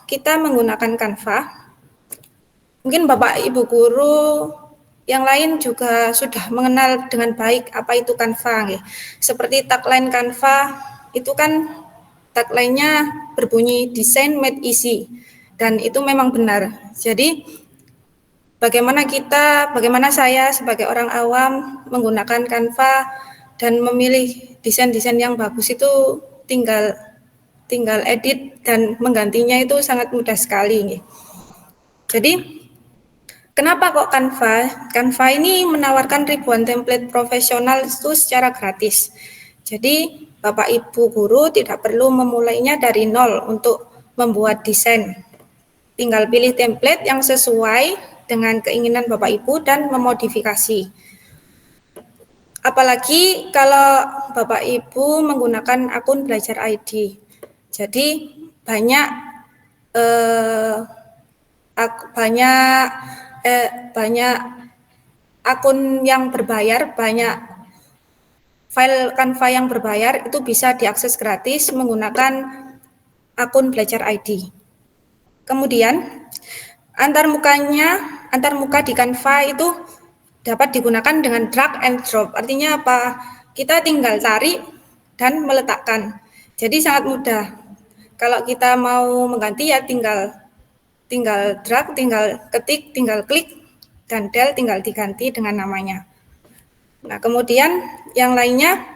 kita menggunakan Canva? Mungkin Bapak Ibu guru yang lain juga sudah mengenal dengan baik apa itu Canva. Ya. Seperti tagline Canva, itu kan tagline-nya berbunyi Design Made Easy, dan itu memang benar. Jadi bagaimana saya sebagai orang awam menggunakan Canva dan memilih desain-desain yang bagus itu tinggal edit dan menggantinya itu sangat mudah sekali. Jadi kenapa kok Canva? Canva ini menawarkan ribuan template profesional itu secara gratis. Jadi Bapak Ibu guru tidak perlu memulainya dari nol untuk membuat desain. Tinggal pilih template yang sesuai dengan keinginan Bapak Ibu dan memodifikasi. Apalagi kalau Bapak Ibu menggunakan akun Belajar ID. Jadi banyak akun yang berbayar, banyak file Canva yang berbayar itu bisa diakses gratis menggunakan akun Belajar ID. Kemudian antar muka di Canva itu dapat digunakan dengan drag and drop. Artinya apa? Kita tinggal tarik dan meletakkan. Jadi sangat mudah. Kalau kita mau mengganti ya tinggal drag, tinggal ketik, tinggal klik, dan del tinggal diganti dengan namanya. Nah, kemudian yang lainnya,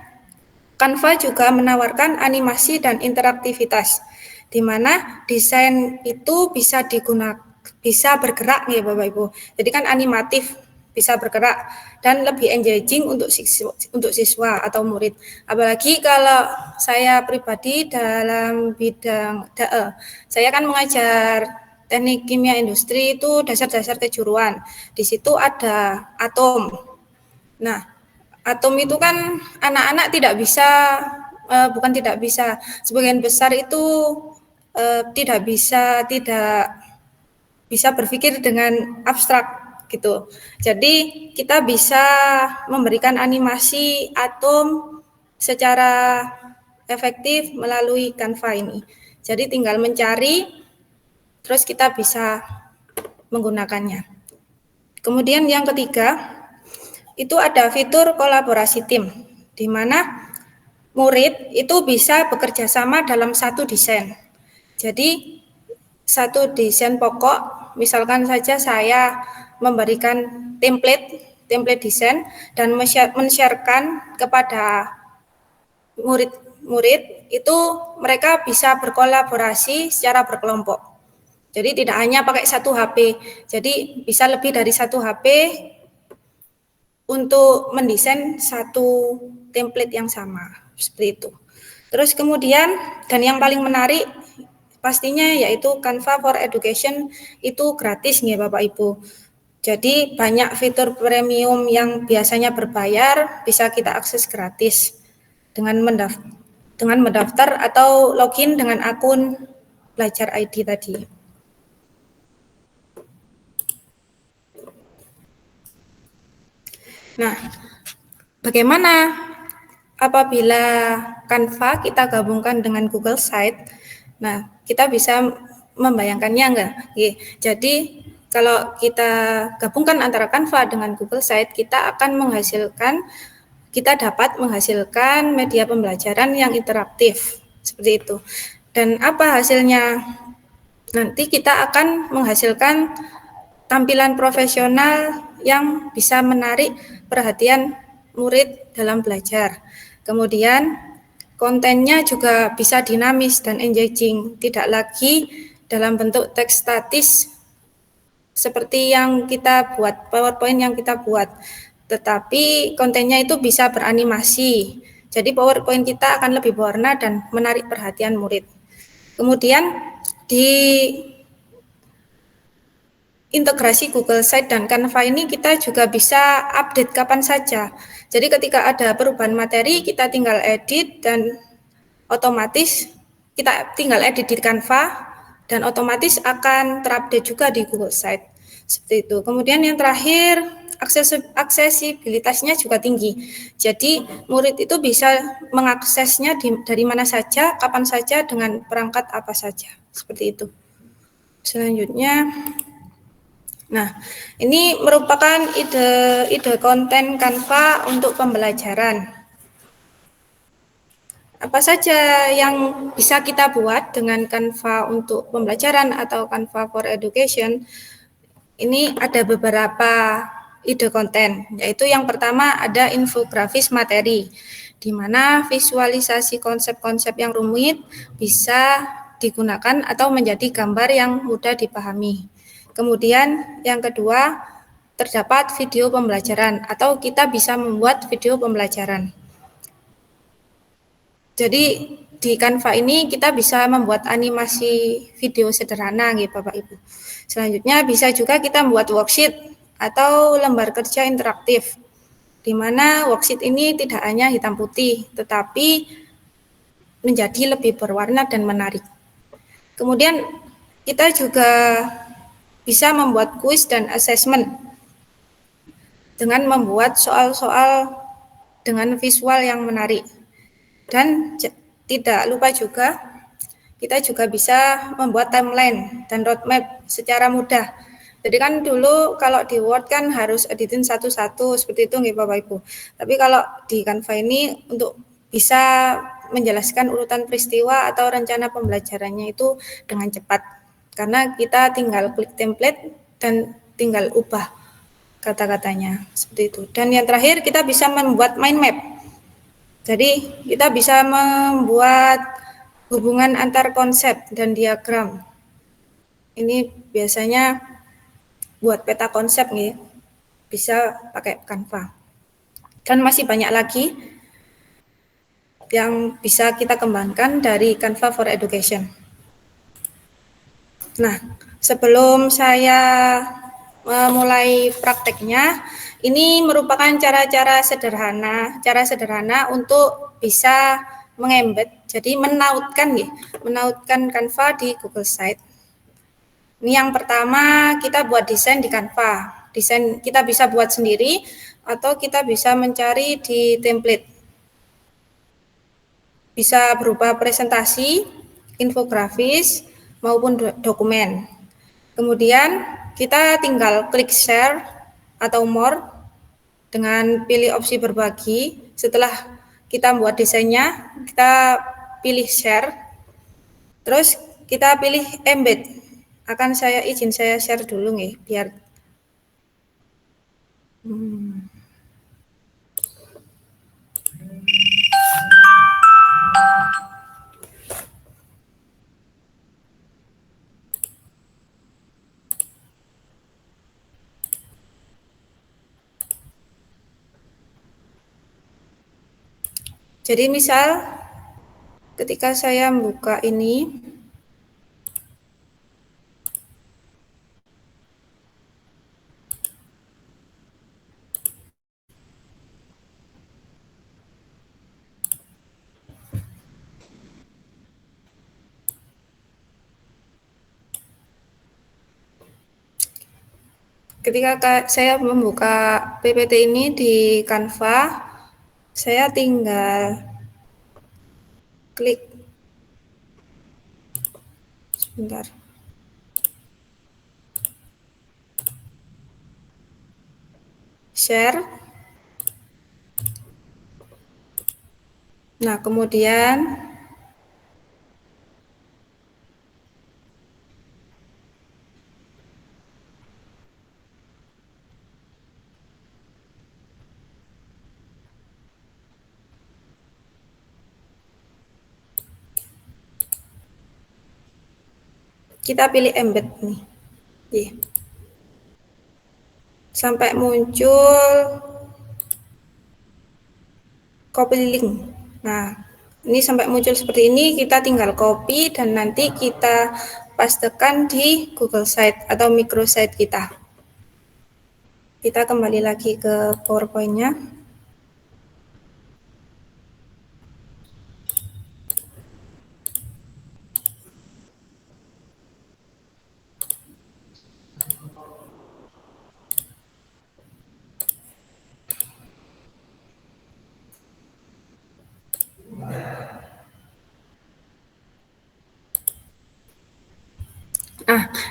Canva juga menawarkan animasi dan interaktivitas, di mana desain itu bisa bergerak ya Bapak Ibu. Jadi kan animatif, bisa bergerak dan lebih engaging untuk siswa atau murid. Apalagi kalau saya pribadi dalam bidang DAE, saya kan mengajar teknik kimia industri itu dasar-dasar kejuruan. Di situ ada atom. Nah, atom itu kan anak-anak bukan tidak bisa, sebagian besar itu tidak bisa berpikir dengan abstrak gitu. Jadi kita bisa memberikan animasi atom secara efektif melalui Canva ini. Jadi tinggal mencari, terus kita bisa menggunakannya. Kemudian yang ketiga, itu ada fitur kolaborasi tim, di mana murid itu bisa bekerja sama dalam satu desain. Jadi satu desain pokok, misalkan saja saya memberikan template desain dan men-sharekan kepada murid itu mereka bisa berkolaborasi secara berkelompok. Jadi tidak hanya pakai satu HP, jadi bisa lebih dari satu HP untuk mendesain satu template yang sama, seperti itu. Terus kemudian, dan yang paling menarik pastinya yaitu Canva for Education itu gratis nih Bapak Ibu. Jadi banyak fitur premium yang biasanya berbayar bisa kita akses gratis dengan mendaftar atau login dengan akun Belajar ID tadi. Nah, bagaimana apabila Canva kita gabungkan dengan Google Site? Nah, kita bisa membayangkannya enggak? Jadi kalau kita gabungkan antara Canva dengan Google Site, kita dapat menghasilkan media pembelajaran yang interaktif, seperti itu. Dan apa hasilnya? Nanti kita akan menghasilkan tampilan profesional yang bisa menarik perhatian murid dalam belajar. Kemudian kontennya juga bisa dinamis dan engaging, tidak lagi dalam bentuk teks statis seperti yang kita buat, PowerPoint yang kita buat, tetapi kontennya itu bisa beranimasi. Jadi PowerPoint kita akan lebih berwarna dan menarik perhatian murid. Kemudian di integrasi Google Site dan Canva ini kita juga bisa update kapan saja. Jadi ketika ada perubahan materi, kita tinggal edit dan otomatis kita tinggal edit di Canva dan otomatis akan terupdate juga di Google Site. Seperti itu. Kemudian yang terakhir, aksesibilitasnya juga tinggi. Jadi murid itu bisa mengaksesnya dari mana saja, kapan saja, dengan perangkat apa saja. Seperti itu. Selanjutnya, nah, ini merupakan ide konten Canva untuk pembelajaran. Apa saja yang bisa kita buat dengan Canva untuk pembelajaran atau Canva for Education? Ini ada beberapa ide konten, yaitu yang pertama ada infografis materi, di mana visualisasi konsep-konsep yang rumit bisa digunakan atau menjadi gambar yang mudah dipahami. Kemudian yang kedua, terdapat video pembelajaran atau kita bisa membuat video pembelajaran. Jadi di Canva ini kita bisa membuat animasi video sederhana gitu Bapak Ibu. Selanjutnya bisa juga kita membuat worksheet atau lembar kerja interaktif, di mana worksheet ini tidak hanya hitam putih, tetapi menjadi lebih berwarna dan menarik. Kemudian kita juga bisa membuat kuis dan assessment dengan membuat soal-soal dengan visual yang menarik. Dan tidak lupa juga, kita juga bisa membuat timeline dan roadmap secara mudah. Jadi kan dulu kalau di Word kan harus editin satu-satu seperti itu nggih Bapak Ibu. Tapi kalau di Canva ini untuk bisa menjelaskan urutan peristiwa atau rencana pembelajarannya itu dengan cepat. Karena kita tinggal klik template dan tinggal ubah kata-katanya seperti itu. Dan yang terakhir kita bisa membuat mind map. Jadi kita bisa membuat hubungan antar konsep dan diagram. Ini biasanya buat peta konsep nih, bisa pakai Canva. Dan masih banyak lagi yang bisa kita kembangkan dari Canva for Education. Nah, sebelum saya memulai prakteknya, ini merupakan cara sederhana untuk bisa mengembed, jadi menautkan Canva di Google Site. Ini yang pertama, kita buat desain di Canva. Desain kita bisa buat sendiri atau kita bisa mencari di template. Bisa berupa presentasi, infografis, maupun dokumen. Kemudian kita tinggal klik share atau more dengan pilih opsi berbagi. Setelah kita buat desainnya, kita pilih share. Terus kita pilih embed. Akan saya share dulu nih biar jadi misal ketika saya buka ini, ketika saya membuka PPT ini di Canva, saya tinggal klik sebentar. Share. Nah, kemudian kita pilih embed nih. Sampai muncul copy link. Nah, ini sampai muncul seperti ini, kita tinggal copy dan nanti kita pastekan di Google Site atau microsite kita. Kita kembali lagi ke PowerPoint-nya.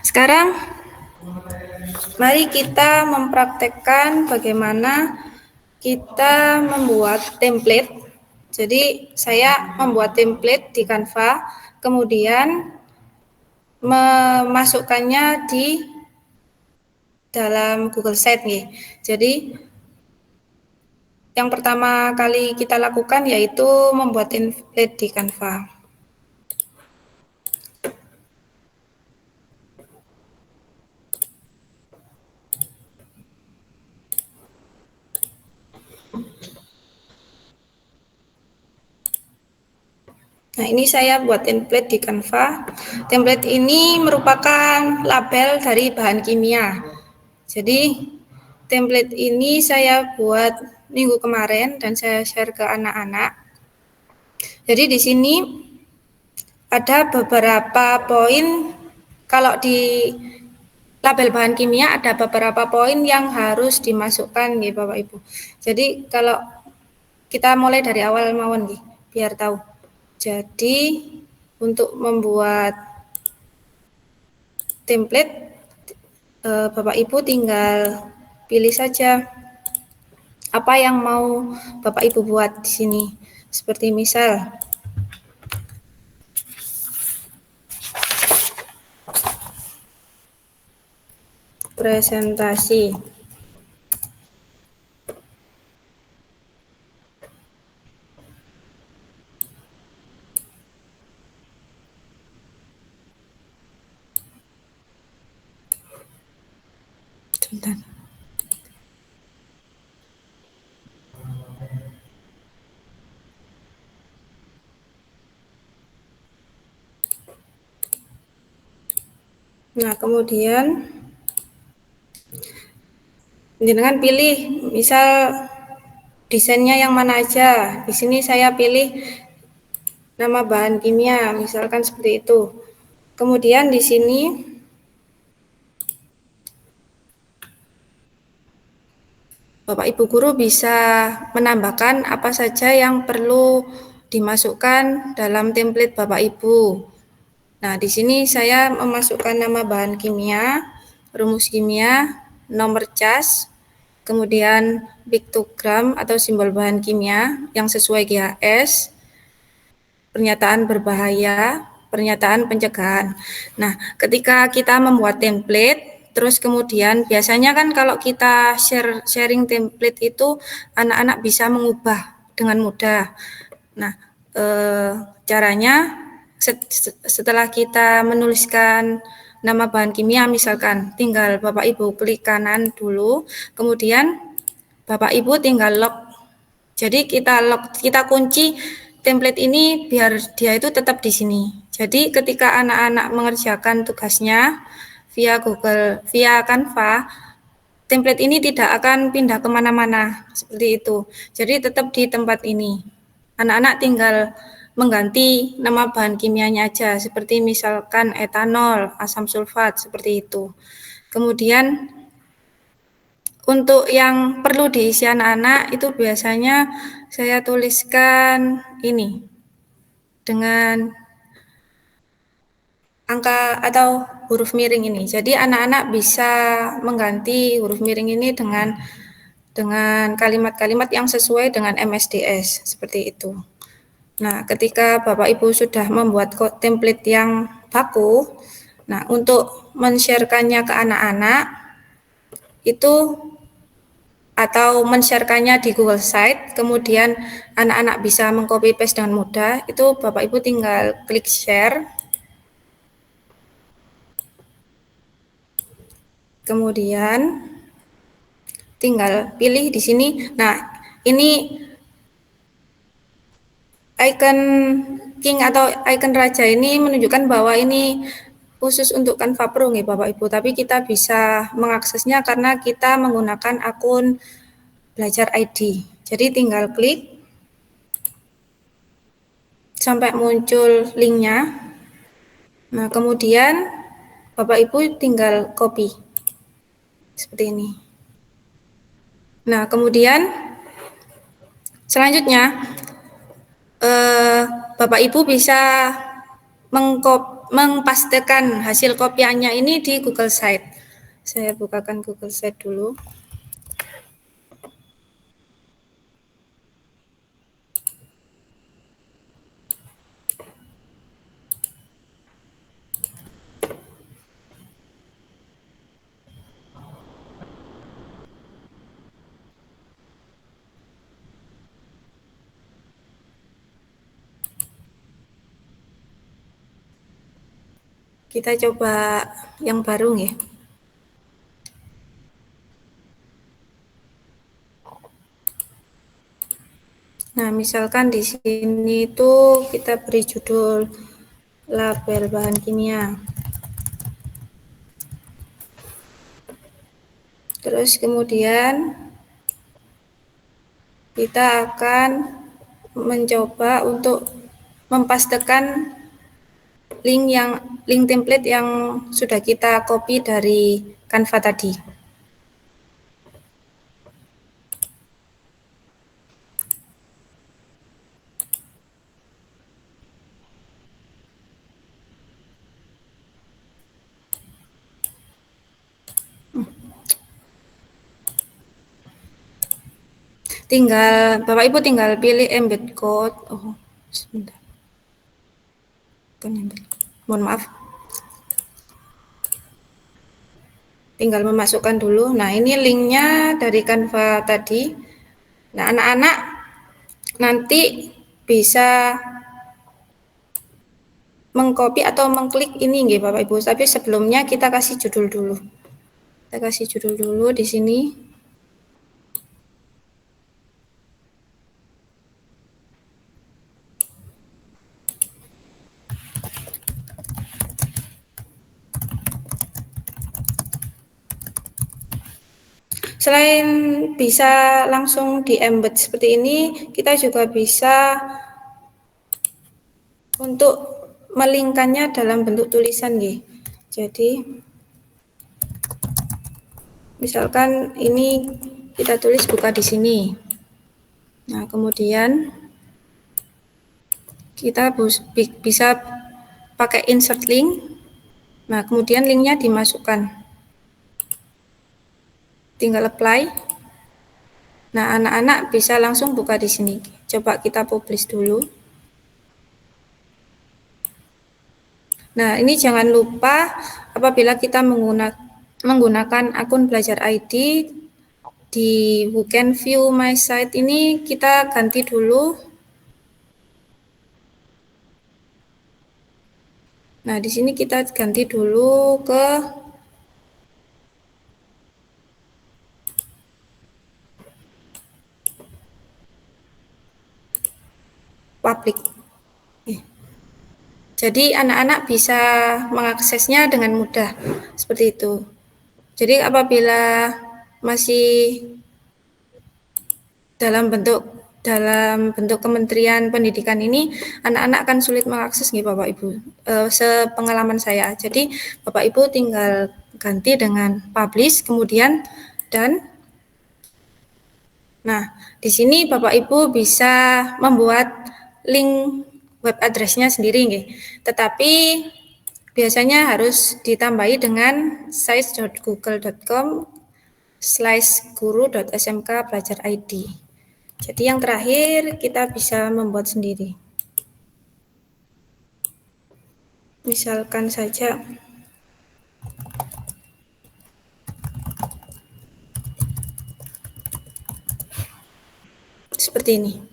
Sekarang mari kita mempraktekkan bagaimana kita membuat template. Jadi saya membuat template di Canva, kemudian memasukkannya di dalam Google Site nih. Jadi yang pertama kali kita lakukan yaitu membuat template di Canva. Nah, ini saya buat template di Canva. Template ini merupakan label dari bahan kimia. Jadi, template ini saya buat minggu kemarin dan saya share ke anak-anak. Jadi di sini ada beberapa poin, kalau di label bahan kimia ada beberapa poin yang harus dimasukkan nih Bapak Ibu. Jadi kalau kita mulai dari awal mawon nih, biar tahu. Jadi untuk membuat template Bapak Ibu tinggal pilih saja apa yang mau Bapak Ibu buat di sini. Seperti misal presentasi. Sebentar. Nah, kemudian jenengan pilih misal desainnya yang mana aja. Di sini saya pilih nama bahan kimia, misalkan seperti itu. Kemudian di sini Bapak Ibu guru bisa menambahkan apa saja yang perlu dimasukkan dalam template Bapak Ibu. Nah, di sini saya memasukkan nama bahan kimia, rumus kimia, nomor cas, kemudian piktogram atau simbol bahan kimia yang sesuai GHS, pernyataan berbahaya, pernyataan pencegahan. Nah, ketika kita membuat template, terus kemudian biasanya kan kalau kita sharing template itu anak-anak bisa mengubah dengan mudah. Nah, caranya setelah kita menuliskan nama bahan kimia misalkan, tinggal Bapak Ibu klik kanan dulu, kemudian Bapak Ibu tinggal lock. Jadi kita lock, kita kunci template ini biar dia itu tetap di sini. Jadi ketika anak-anak mengerjakan tugasnya via Canva, template ini tidak akan pindah kemana-mana, seperti itu. Jadi tetap di tempat ini. Anak-anak tinggal mengganti nama bahan kimianya aja, seperti misalkan etanol, asam sulfat, seperti itu. Kemudian untuk yang perlu diisi anak-anak itu biasanya saya tuliskan ini dengan angka atau huruf miring ini. Jadi anak-anak bisa mengganti huruf miring ini dengan kalimat-kalimat yang sesuai dengan MSDS, seperti itu. Nah, ketika Bapak Ibu sudah membuat template yang baku, nah untuk men-share-kannya ke anak-anak itu atau men-share-kannya di Google Site, kemudian anak-anak bisa meng-copy paste dengan mudah, itu Bapak Ibu tinggal klik share. Kemudian tinggal pilih di sini. Nah, ini icon king atau icon raja ini menunjukkan bahwa ini khusus untuk Canva Pro nih Bapak Ibu, tapi kita bisa mengaksesnya karena kita menggunakan akun Belajar ID. Jadi tinggal klik sampai muncul linknya. Nah, kemudian Bapak Ibu tinggal copy seperti ini. Nah, kemudian selanjutnya Bapak Ibu bisa mengpastekan hasil kopiannya ini di Google Site. Saya bukakan Google Site dulu. Kita coba yang baru ya. Nah, misalkan di sini itu kita beri judul label bahan kimia. Terus kemudian kita akan mencoba untuk mempastekan link template yang sudah kita copy dari Canva tadi. Bapak Ibu tinggal pilih embed code. Oh, sebentar. Mohon maaf. Tinggal memasukkan dulu. Nah, ini linknya dari Canva tadi. Nah, anak-anak nanti bisa mengcopy atau mengklik ini nggih Bapak Ibu. Tapi sebelumnya kita kasih judul dulu. Kita kasih judul dulu di sini. Selain bisa langsung di embed seperti ini, kita juga bisa untuk melingkannya dalam bentuk tulisan nggih. Jadi misalkan ini kita tulis buka di sini. Nah, kemudian kita bisa pakai insert link. Nah, kemudian linknya dimasukkan. Tinggal apply. Nah, anak-anak bisa langsung buka di sini. Coba kita publish dulu. Nah, ini jangan lupa apabila kita menggunakan akun Belajar ID di Who Can View My Site ini kita ganti dulu. Nah, di sini kita ganti dulu ke public. Jadi anak-anak bisa mengaksesnya dengan mudah seperti itu. Jadi apabila masih dalam bentuk Kementerian Pendidikan ini, anak-anak akan sulit mengakses nih Bapak Ibu. Sepengalaman saya. Jadi Bapak Ibu tinggal ganti dengan publish, kemudian dan. Nah, di sini Bapak Ibu bisa membuat link web address-nya sendiri nggih. Tetapi biasanya harus ditambahi dengan sites.google.com/guru.smk-belajar-id. Jadi yang terakhir kita bisa membuat sendiri. Misalkan saja seperti ini.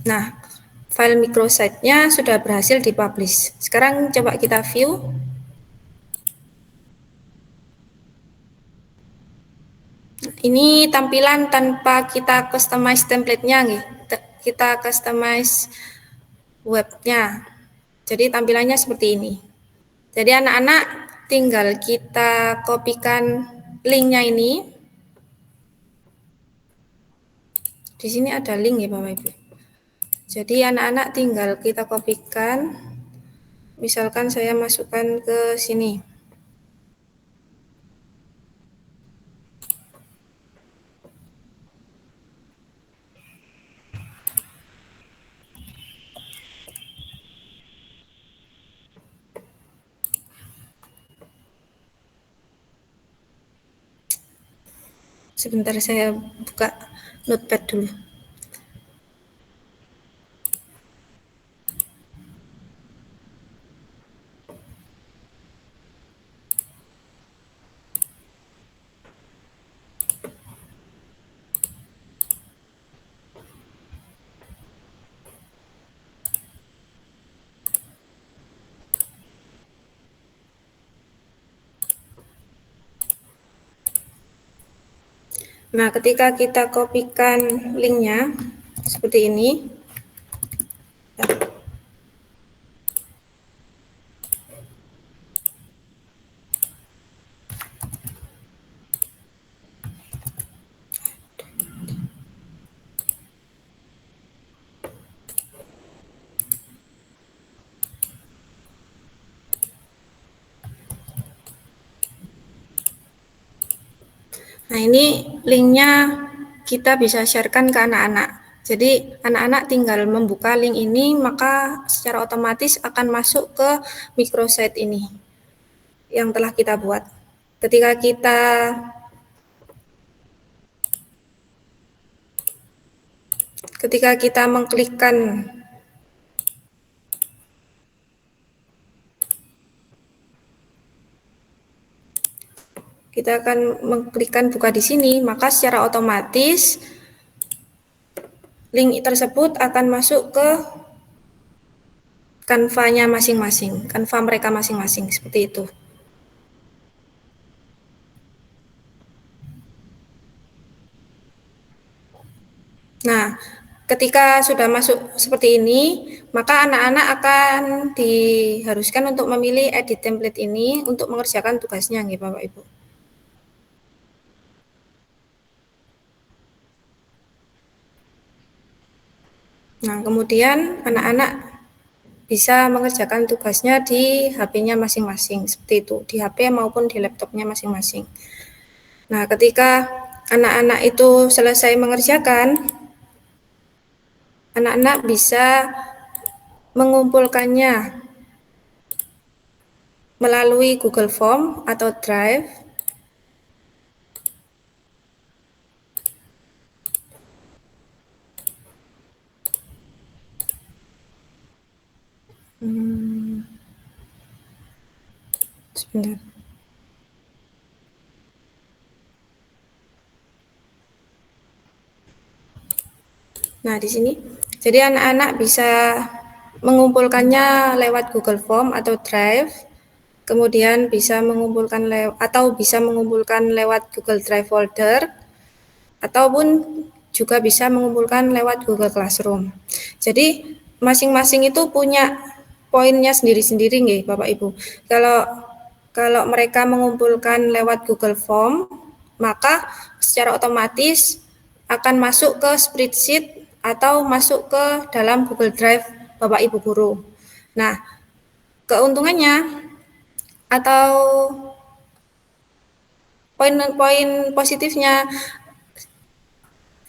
Nah, file microsite-nya sudah berhasil dipublish. Sekarang coba kita view. Ini tampilan tanpa kita customize template-nya nih. Kita customize webnya. Jadi tampilannya seperti ini. Jadi anak-anak tinggal kita kopikan linknya ini. Di sini ada link ya Bapak Ibu. Jadi anak-anak tinggal kita kopikan. Misalkan saya masukkan ke sini. Sebentar saya buka notepad dulu. Nah, ketika kita kopikan linknya seperti ini, nah ini linknya kita bisa sharekan ke anak-anak. Jadi anak-anak tinggal membuka link ini, maka secara otomatis akan masuk ke microsite ini yang telah kita buat. Ketika kita mengklikkan kita akan mengklikkan buka di sini, maka secara otomatis link tersebut akan masuk ke Canva-nya masing-masing, Canva mereka masing-masing, seperti itu. Nah, ketika sudah masuk seperti ini, maka anak-anak akan diharuskan untuk memilih edit template ini untuk mengerjakan tugasnya, nggih Bapak Ibu. Nah, kemudian anak-anak bisa mengerjakan tugasnya di HP-nya masing-masing, seperti itu, di HP maupun di laptopnya masing-masing. Nah, ketika anak-anak itu selesai mengerjakan, anak-anak bisa mengumpulkannya melalui Google Form atau Drive. Sebentar. Nah, di sini. Jadi anak-anak bisa mengumpulkannya lewat Google Form atau Drive. Kemudian bisa mengumpulkan lewat Google Drive folder ataupun juga bisa mengumpulkan lewat Google Classroom. Jadi masing-masing itu punya poinnya sendiri-sendiri nggih Bapak Ibu. Kalau mereka mengumpulkan lewat Google Form, maka secara otomatis akan masuk ke spreadsheet atau masuk ke dalam Google Drive Bapak Ibu guru. Nah, keuntungannya atau poin-poin positifnya,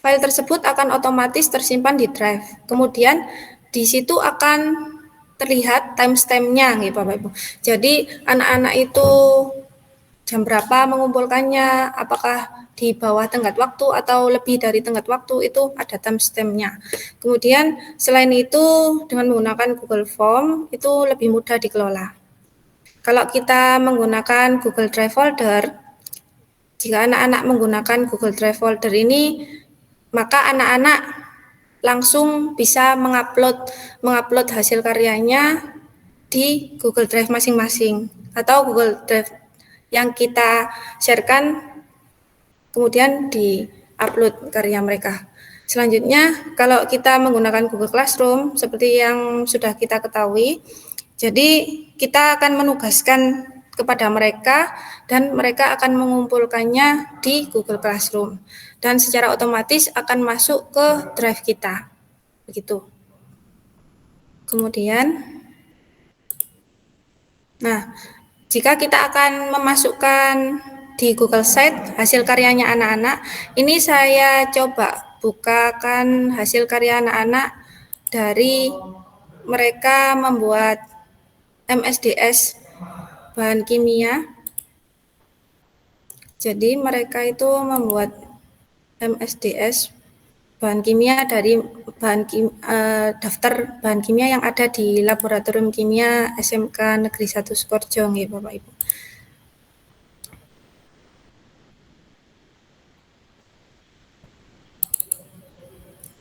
file tersebut akan otomatis tersimpan di Drive. Kemudian di situ akan terlihat timestamp-nya nih Bapak Ibu. Jadi anak-anak itu jam berapa mengumpulkannya, apakah di bawah tenggat waktu atau lebih dari tenggat waktu, itu ada timestamp-nya. Kemudian selain itu dengan menggunakan Google Form itu lebih mudah dikelola. Kalau kita menggunakan Google Drive folder, jika anak-anak menggunakan Google Drive folder ini, maka anak-anak langsung bisa mengupload hasil karyanya di Google Drive masing-masing atau Google Drive yang kita sharekan, kemudian di-upload karya mereka. Selanjutnya, kalau kita menggunakan Google Classroom, seperti yang sudah kita ketahui, jadi kita akan menugaskan kepada mereka dan mereka akan mengumpulkannya di Google Classroom dan secara otomatis akan masuk ke drive kita. Begitu. Kemudian, nah, jika kita akan memasukkan di Google Site hasil karyanya anak-anak, ini saya coba bukakan hasil karya anak-anak dari mereka membuat MSDS bahan kimia. Jadi mereka itu membuat MSDS bahan kimia dari daftar bahan kimia yang ada di Laboratorium Kimia SMK Negeri 1 Sukoharjo, nggih Bapak Ibu.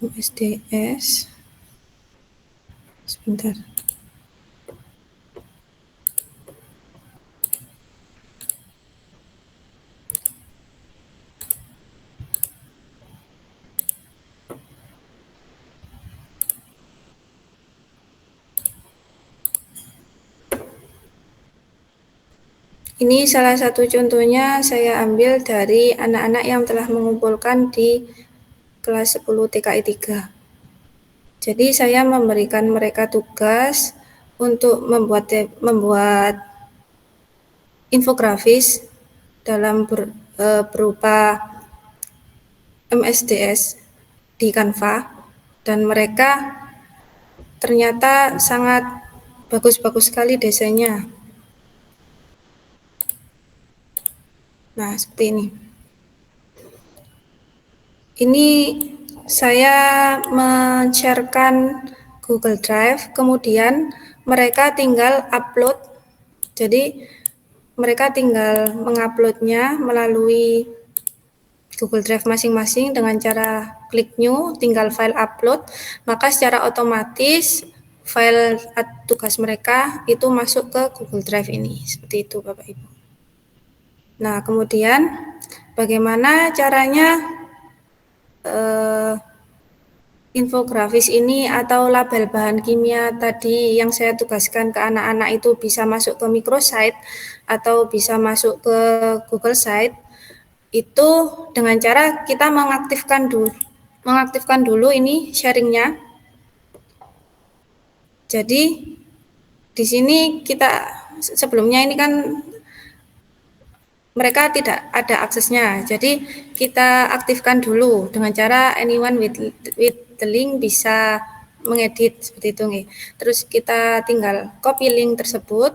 MSDS. Sebentar. Ini salah satu contohnya saya ambil dari anak-anak yang telah mengumpulkan di kelas 10 TKI 3. Jadi saya memberikan mereka tugas untuk membuat infografis dalam berupa MSDS di Canva, dan mereka ternyata sangat bagus-bagus sekali desainnya. Nah, seperti ini. Ini saya men-sharekan Google Drive, kemudian mereka tinggal upload. Jadi mereka tinggal menguploadnya melalui Google Drive masing-masing dengan cara klik new, tinggal file upload, maka secara otomatis file tugas mereka itu masuk ke Google Drive ini. Seperti itu Bapak Ibu. Nah, kemudian bagaimana caranya infografis ini atau label bahan kimia tadi yang saya tugaskan ke anak-anak itu bisa masuk ke microsite atau bisa masuk ke Google Site, itu dengan cara kita mengaktifkan dulu ini sharingnya. Jadi di sini kita sebelumnya ini kan mereka tidak ada aksesnya, jadi kita aktifkan dulu dengan cara anyone with the link bisa mengedit seperti itu nih. Terus kita tinggal copy link tersebut.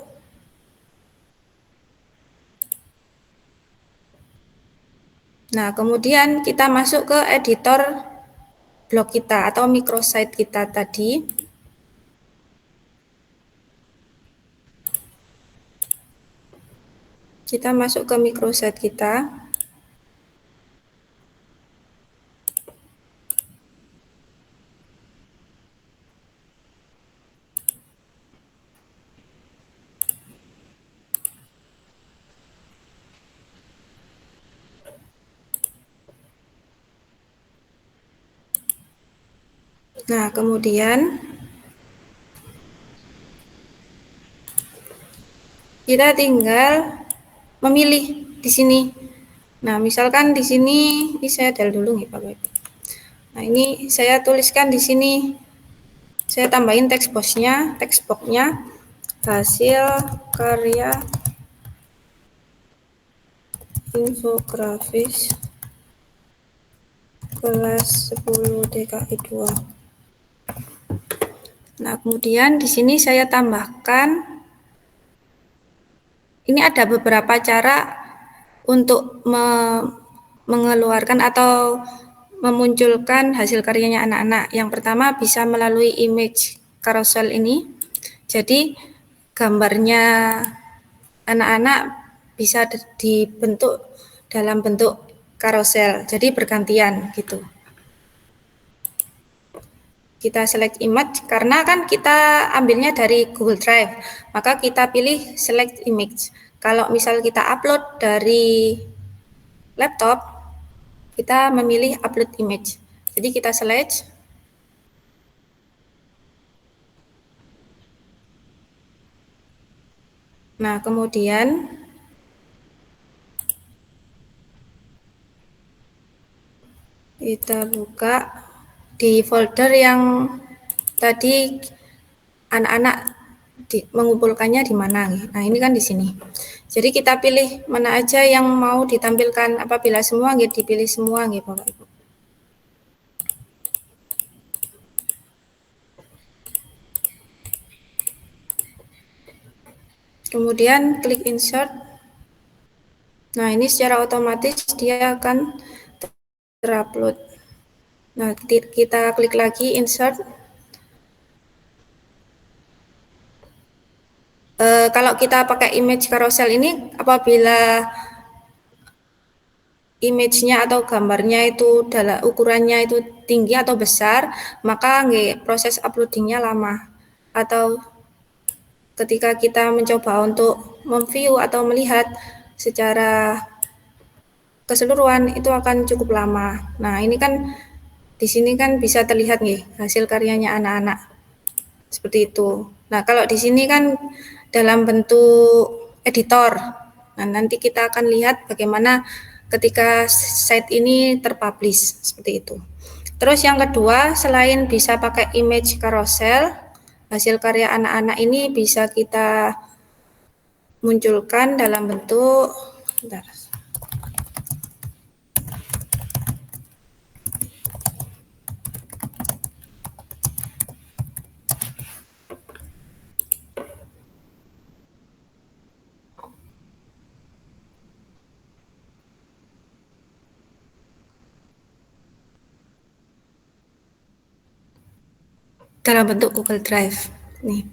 Nah, kemudian kita masuk ke editor blog kita atau microsite kita tadi. Kita masuk ke microsite kita. Nah, kemudian kita tinggal memilih di sini. Nah, misalkan di sini, ini saya del dulu nih Bapak Ibu. Nah, ini saya tuliskan di sini. Saya tambahin teks boxnya, hasil karya infografis kelas 10 DKI 2. Nah, kemudian di sini saya tambahkan, ini ada beberapa cara untuk mengeluarkan atau memunculkan hasil karyanya anak-anak. Yang pertama bisa melalui image carousel ini. Jadi gambarnya anak-anak bisa dibentuk dalam bentuk carousel. Jadi bergantian gitu. Kita select image, karena kan kita ambilnya dari Google Drive, maka kita pilih select image. Kalau misal kita upload dari laptop, kita memilih upload image. Jadi kita select. Nah, kemudian kita buka di folder yang tadi anak-anak mengumpulkannya di mana. Nah, ini kan di sini. Jadi kita pilih mana aja yang mau ditampilkan. Apabila semua dipilih semua Bapak Ibu. Kemudian klik insert. Nah, ini secara otomatis dia akan terupload. Nah, kita klik lagi insert. Kalau kita pakai image carousel ini, apabila image-nya atau gambarnya itu ukurannya itu tinggi atau besar, maka proses uploading-nya lama. Atau ketika kita mencoba untuk memview atau melihat secara keseluruhan itu akan cukup lama. Nah, ini kan di sini kan bisa terlihat hasil karyanya anak-anak. Seperti itu. Nah, kalau di sini kan dalam bentuk editor. Nah, nanti kita akan lihat bagaimana ketika site ini terpublish seperti itu. Terus yang kedua, selain bisa pakai image carousel, hasil karya anak-anak ini bisa kita munculkan dalam bentuk bentar. Dalam bentuk Google Drive. Nih.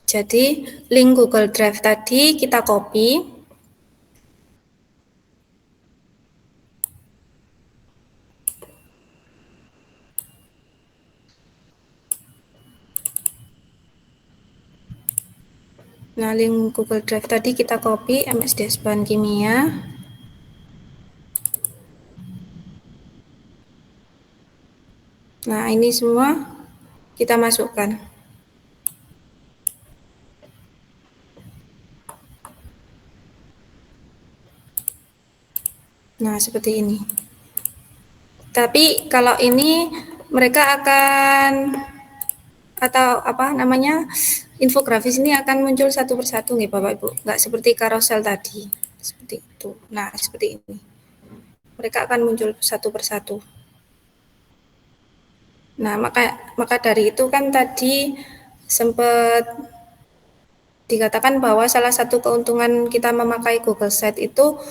Jadi, link Google Drive tadi kita copy. Nah, link Google Drive tadi kita copy, MSDS Bahan Kimia. Nah, ini semua kita masukkan. Nah, seperti ini. Tapi kalau ini mereka akan atau apa namanya infografis ini akan muncul satu persatu nih Bapak Ibu, nggak seperti carousel tadi seperti itu. Nah, seperti ini. Mereka akan muncul satu persatu. Nah, maka dari itu kan tadi sempat dikatakan bahwa salah satu keuntungan kita memakai Google Site itu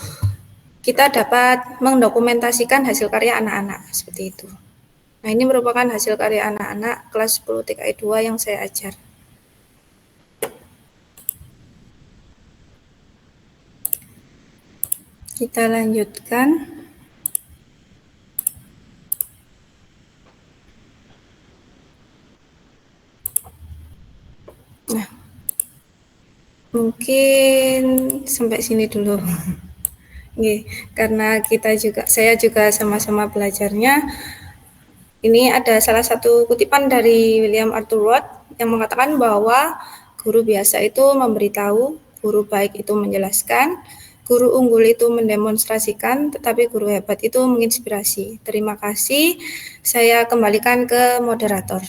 kita dapat mendokumentasikan hasil karya anak-anak seperti itu. Nah, ini merupakan hasil karya anak-anak kelas 10 TKI 2 yang saya ajar. Kita lanjutkan. Nah, mungkin sampai sini dulu. Oke, karena saya juga sama-sama belajarnya. Ini ada salah satu kutipan dari William Arthur Roth yang mengatakan bahwa guru biasa itu memberitahu, guru baik itu menjelaskan, guru unggul itu mendemonstrasikan, tetapi guru hebat itu menginspirasi. Terima kasih. Saya kembalikan ke moderator.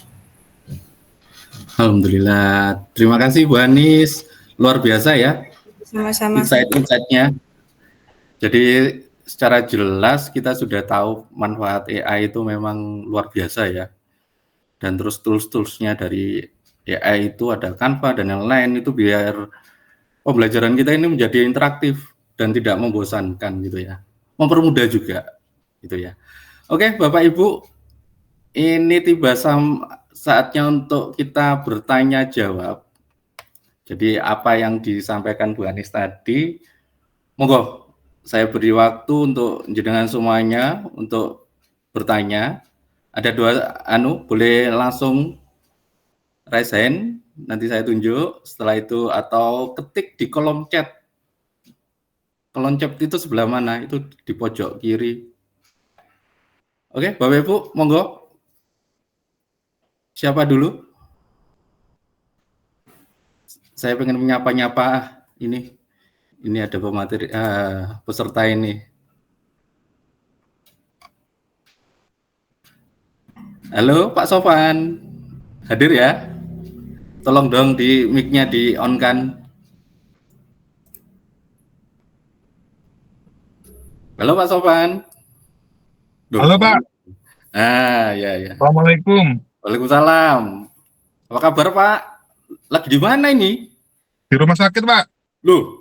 Alhamdulillah. Terima kasih Bu Anis. Luar biasa ya. Sama-sama. Insight-insightnya. Jadi secara jelas kita sudah tahu manfaat AI itu memang luar biasa ya. Dan terus tools-toolsnya dari AI itu ada Canva dan yang lain itu biar pembelajaran kita ini menjadi interaktif dan tidak membosankan gitu ya. Mempermudah juga gitu ya. Oke, Bapak Ibu, ini tiba saatnya untuk kita bertanya jawab. Jadi apa yang disampaikan Bu Anis tadi, monggo saya beri waktu untuk jenengan semuanya untuk bertanya. Ada dua boleh langsung raise hand, nanti saya tunjuk. Setelah itu atau ketik di kolom chat. Kolom chat itu sebelah mana? Itu di pojok kiri. Oke, Bapak Ibu, monggo. Siapa dulu? Saya pengen menyapa-nyapa ini. Ini ada pemateri peserta ini. Halo Pak Sofan, hadir ya? Tolong dong di mic-nya di on kan. Halo Pak Sofan. Halo Pak. Ya. Assalamualaikum. Waalaikumsalam. Apa kabar Pak? Lagi di mana ini? Di rumah sakit Pak. Loh.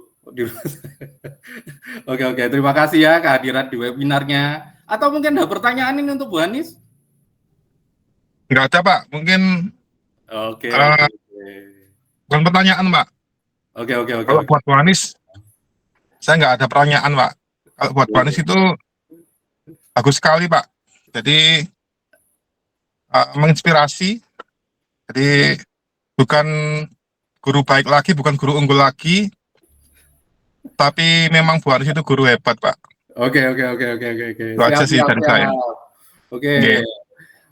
Oke, terima kasih ya kehadiran di webinarnya. Atau mungkin ada pertanyaan ini untuk Bu Anis? Enggak ada Pak, mungkin Oke. bukan pertanyaan Pak. Oke. Kalau buat Bu Anis, saya nggak ada pertanyaan Pak. Kalau buat Bu Anis itu bagus sekali Pak. Jadi menginspirasi. Jadi bukan guru baik lagi, bukan guru unggul lagi. Tapi memang Bu Anis itu guru hebat, Pak. Oke. Itu aja sih dari saya.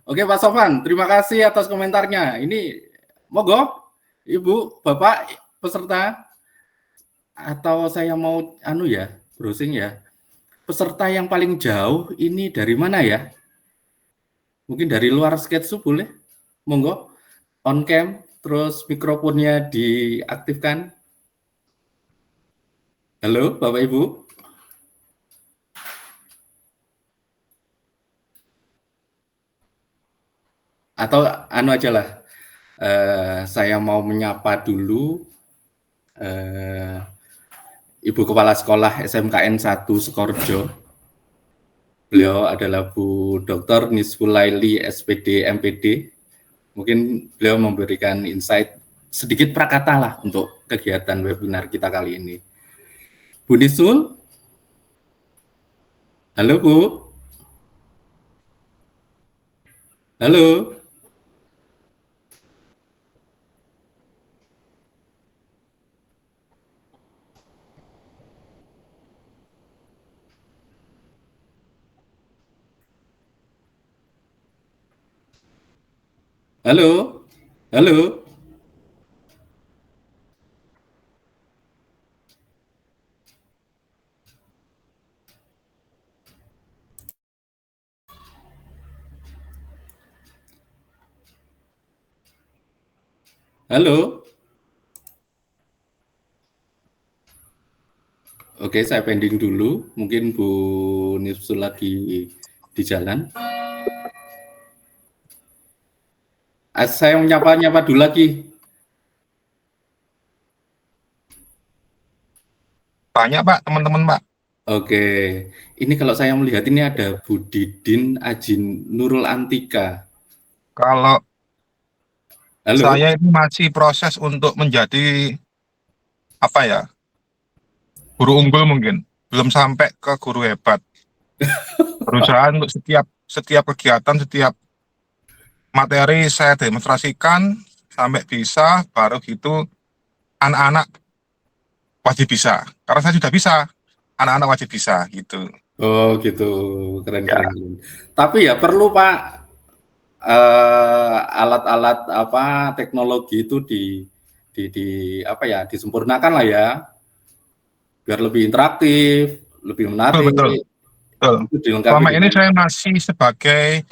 Oke, Pak Sofan, terima kasih atas komentarnya. Ini, monggo, Ibu, Bapak, peserta, atau saya mau browsing ya. Peserta yang paling jauh ini dari mana ya? Mungkin dari luar Sketsu boleh? Monggo. On cam, terus mikrofonnya diaktifkan. Halo, Bapak Ibu. Atau aja lah. Saya mau menyapa dulu Ibu Kepala Sekolah SMKN 1 Sukorejo. Beliau adalah Bu Dr. Nisfulaili SPD MPD. Mungkin beliau memberikan insight sedikit prakata lah untuk kegiatan webinar kita kali ini. Bu Nisul? Halo Bu? Halo? Halo? Halo? Halo? Oke, saya pending dulu. Mungkin Bu Nifsul lagi di jalan. Saya menyapa dulu lagi. Banyak Pak, teman-teman Pak. Oke, ini kalau saya melihat ini ada Bu Didin Ajin Nurul Antika. Kalau Halo? saya ini masih proses untuk menjadi guru unggul mungkin, belum sampai ke guru hebat. Berusaha untuk setiap kegiatan, setiap materi saya demonstrasikan sampai bisa, baru gitu anak-anak wajib bisa. Karena saya sudah bisa, anak-anak wajib bisa gitu. Oh gitu, keren. Tapi ya perlu Pak alat-alat teknologi itu disempurnakan lah ya, biar lebih interaktif, lebih menarik. Betul. Selama ini saya masih sebagai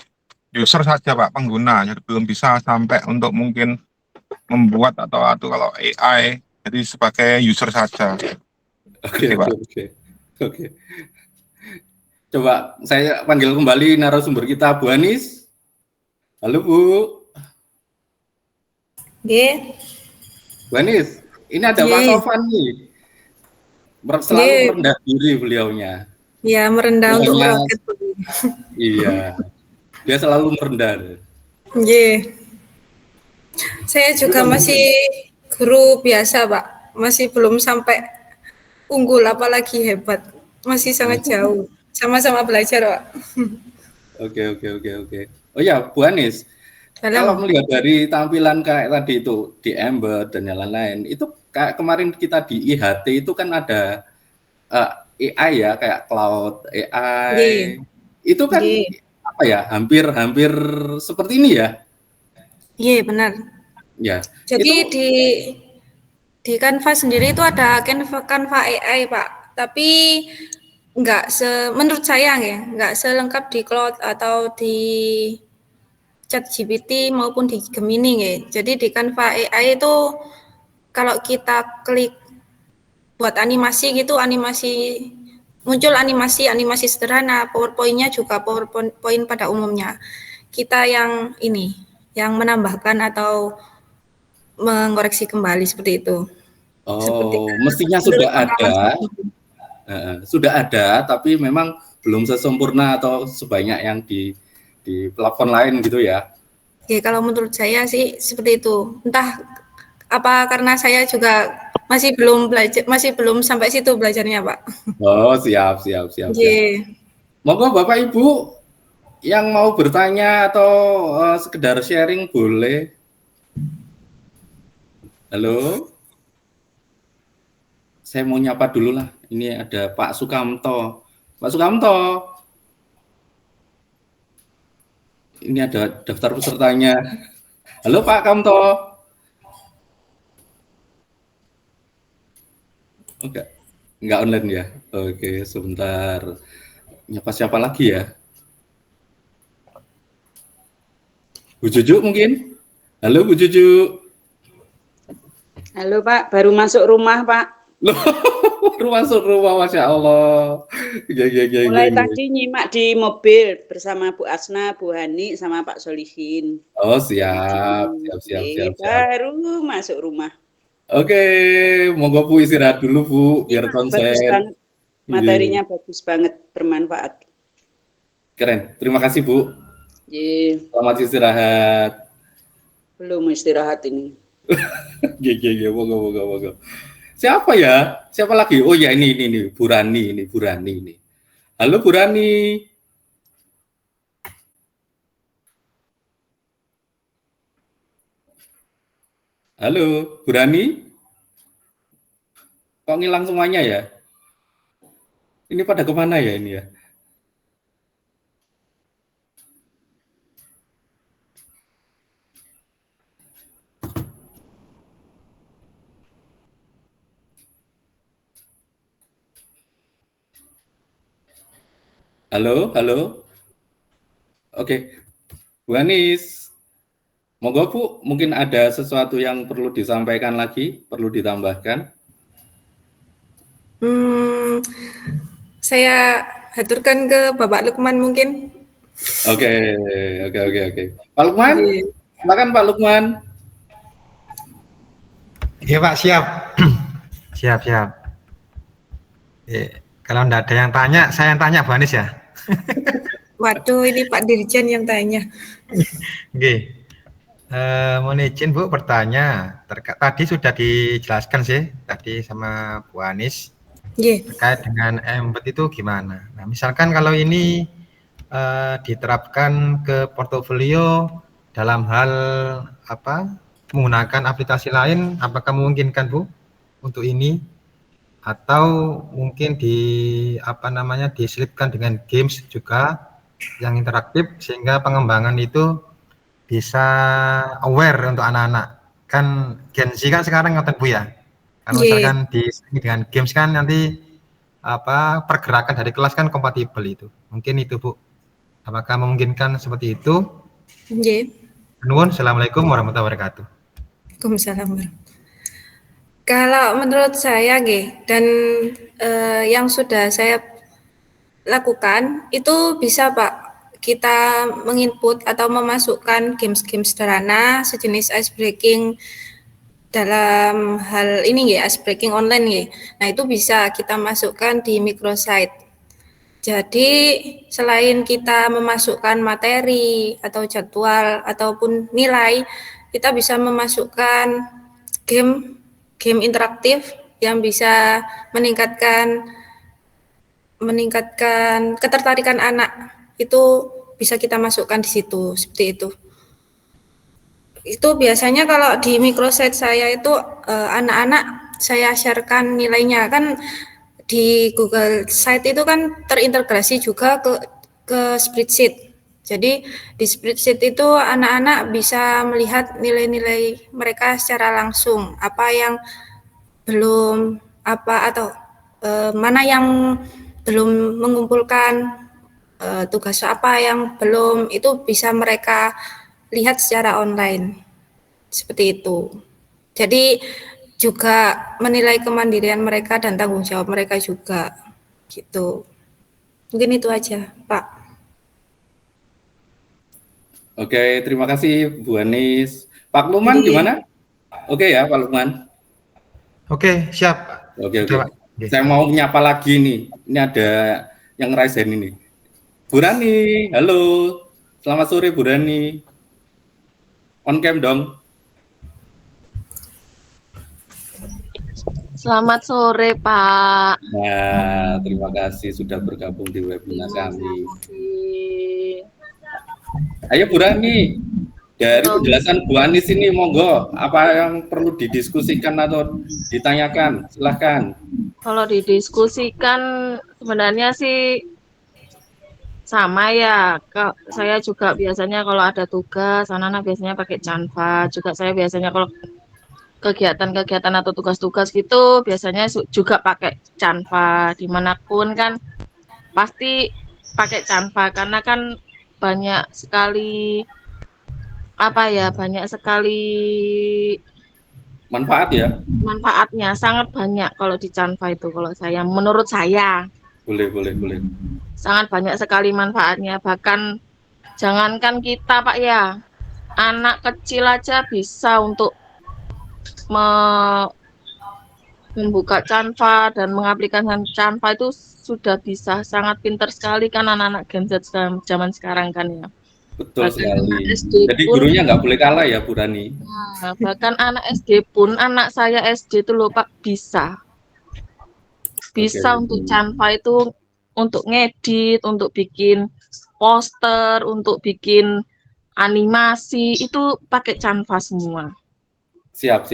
user saja Pak, pengguna, jadi belum bisa sampai untuk mungkin membuat atau kalau AI, jadi sebagai user saja. Oke. Coba saya panggil kembali narasumber kita, Bu Anis. Halo Bu. Bu Anis, ini ada Pak Sofan nih. Selalu merendah diri beliaunya. Ya, merendah untuk roket. Iya. Dia selalu merendah. Saya juga masih guru biasa, Pak. Masih belum sampai unggul, apalagi hebat. Masih sangat jauh. Sama-sama belajar, Pak. Oke. Oh ya, Bu Anis. Kalau melihat dari tampilan kayak tadi itu di Embed dan yang lain-lain, itu kayak kemarin kita di IHT itu kan ada AI ya, kayak cloud AI. Itu kan hampir seperti ini ya? Iya, benar. Ya. Jadi di Canva sendiri itu ada Canva AI, Pak. Tapi menurut saya nggak selengkap di Cloud atau di ChatGPT maupun di Gemini ya. Jadi di Canva AI itu kalau kita klik buat animasi gitu, muncul animasi sederhana, PowerPoint-nya juga PowerPoint pada umumnya. Kita yang menambahkan atau mengoreksi kembali seperti itu. Mestinya sudah ada, tapi memang belum sesempurna atau sebanyak yang di platform lain gitu ya. Oke, kalau menurut saya sih seperti itu. Entah apa karena saya juga masih belum sampai situ belajarnya, Pak. Oh, siap. Monggo Bapak Ibu yang mau bertanya atau sekedar sharing boleh. Halo. Saya mau nyapa dulu lah. Ini ada Pak Sukamto. Pak Sukamto. Ini ada daftar pesertanya. Halo Pak Kamto. Enggak online ya. Oke, sebentar. Nyapa siapa lagi ya? Bu Juju mungkin? Halo Bu Juju. Halo Pak, baru masuk rumah Pak. Loh, baru masuk rumah, Masya Allah. Mulai tadi nyimak di mobil bersama Bu Asna, Bu Hani, sama Pak Solihin. Oh siap. Baru masuk rumah. Oke, monggo Bu istirahat dulu Bu, biar konsen. Bagus banget, materinya bagus banget, bermanfaat. Keren, terima kasih Bu. Selamat istirahat. Belum istirahat ini. Moga. Siapa ya? Siapa lagi? Oh ya ini Bu Rani ini. Halo Bu Rani. Halo Bu Rani. Kok ngilang semuanya ya? Ini pada kemana ya ini ya? Halo. Oke, Bu Anis. Monggo Bu, mungkin ada sesuatu yang perlu disampaikan lagi, perlu ditambahkan. Saya haturkan ke Bapak Lukman mungkin. Oke. Pak Lukman, silakan Pak Lukman. Iya Pak, siap. siap. Kalau enggak ada yang tanya, saya yang tanya Bu Anis ya. Waduh, ini Pak Dirjen yang tanya. Oke. Mohon izin Bu bertanya. Tadi sudah dijelaskan sih tadi sama Bu Anis. Terkait dengan embed itu gimana? Nah, misalkan kalau ini diterapkan ke portofolio dalam hal menggunakan aplikasi lain, apakah memungkinkan Bu untuk ini? Atau mungkin diselipkan dengan games juga yang interaktif sehingga pengembangan itu bisa aware untuk anak-anak. Kan Gen Z kan sekarang ngoten Bu ya. Kalau misalkan dengan games kan nanti pergerakan dari kelas kan kompatibel itu. Mungkin itu Bu. Apakah memungkinkan seperti itu? Nuwun, Assalamualaikum warahmatullahi wabarakatuh. Waalaikumsalam. Kalau menurut saya dan yang sudah saya lakukan itu bisa Pak, kita menginput atau memasukkan games-games sederhana sejenis ice breaking dalam hal ini ice breaking online Nah, itu bisa kita masukkan di microsite. Jadi selain kita memasukkan materi atau jadwal ataupun nilai, kita bisa memasukkan game interaktif yang bisa meningkatkan ketertarikan anak. Itu bisa kita masukkan di situ, seperti itu. Itu biasanya kalau di microsite saya itu anak-anak saya sharekan nilainya, kan di Google Site itu kan terintegrasi juga ke spreadsheet. Jadi di spreadsheet itu anak-anak bisa melihat nilai-nilai mereka secara langsung, apa yang belum atau mana yang belum mengumpulkan tugas apa yang belum, itu bisa mereka lihat secara online. Seperti itu. Jadi juga menilai kemandirian mereka dan tanggung jawab mereka juga. Gitu. Mungkin itu aja, Pak. Oke, terima kasih Bu Anis. Pak Lukman gimana? Oke ya Pak Lukman. Oke, siap. Oke. Saya mau menyapa lagi nih. Ini ada yang raise hand ini. Bu Rani, halo. Selamat sore Bu Rani. On cam dong. Selamat sore Pak. Nah, terima kasih sudah bergabung di webinar kami. Ayo Bu Rani, dari penjelasan Bu Anis ini monggo, apa yang perlu didiskusikan atau ditanyakan? Silahkan. Kalau didiskusikan sebenarnya sih sama ya. Saya juga biasanya kalau ada tugas, anak-anak biasanya pakai Canva. Juga saya biasanya kalau kegiatan-kegiatan atau tugas-tugas gitu biasanya juga pakai Canva, dimanapun kan pasti pakai Canva karena kan banyak sekali banyak sekali manfaatnya, sangat banyak kalau di Canva itu menurut saya Boleh. sangat banyak sekali manfaatnya, bahkan jangankan kita Pak ya, anak kecil aja bisa untuk membuka Canva dan mengaplikasikan Canva itu sudah bisa, sangat pintar sekali kan anak-anak Gen Z zaman sekarang kan ya. Betul Bahkan sekali. anak SD Jadi pun, gurunya nggak boleh kalah ya Bu Rani. nah, bahkan anak SD pun, anak saya SD itu loh Pak, bisa untuk Canva itu, untuk ngedit, untuk bikin poster, untuk bikin animasi, itu pakai Canva semua. Siap.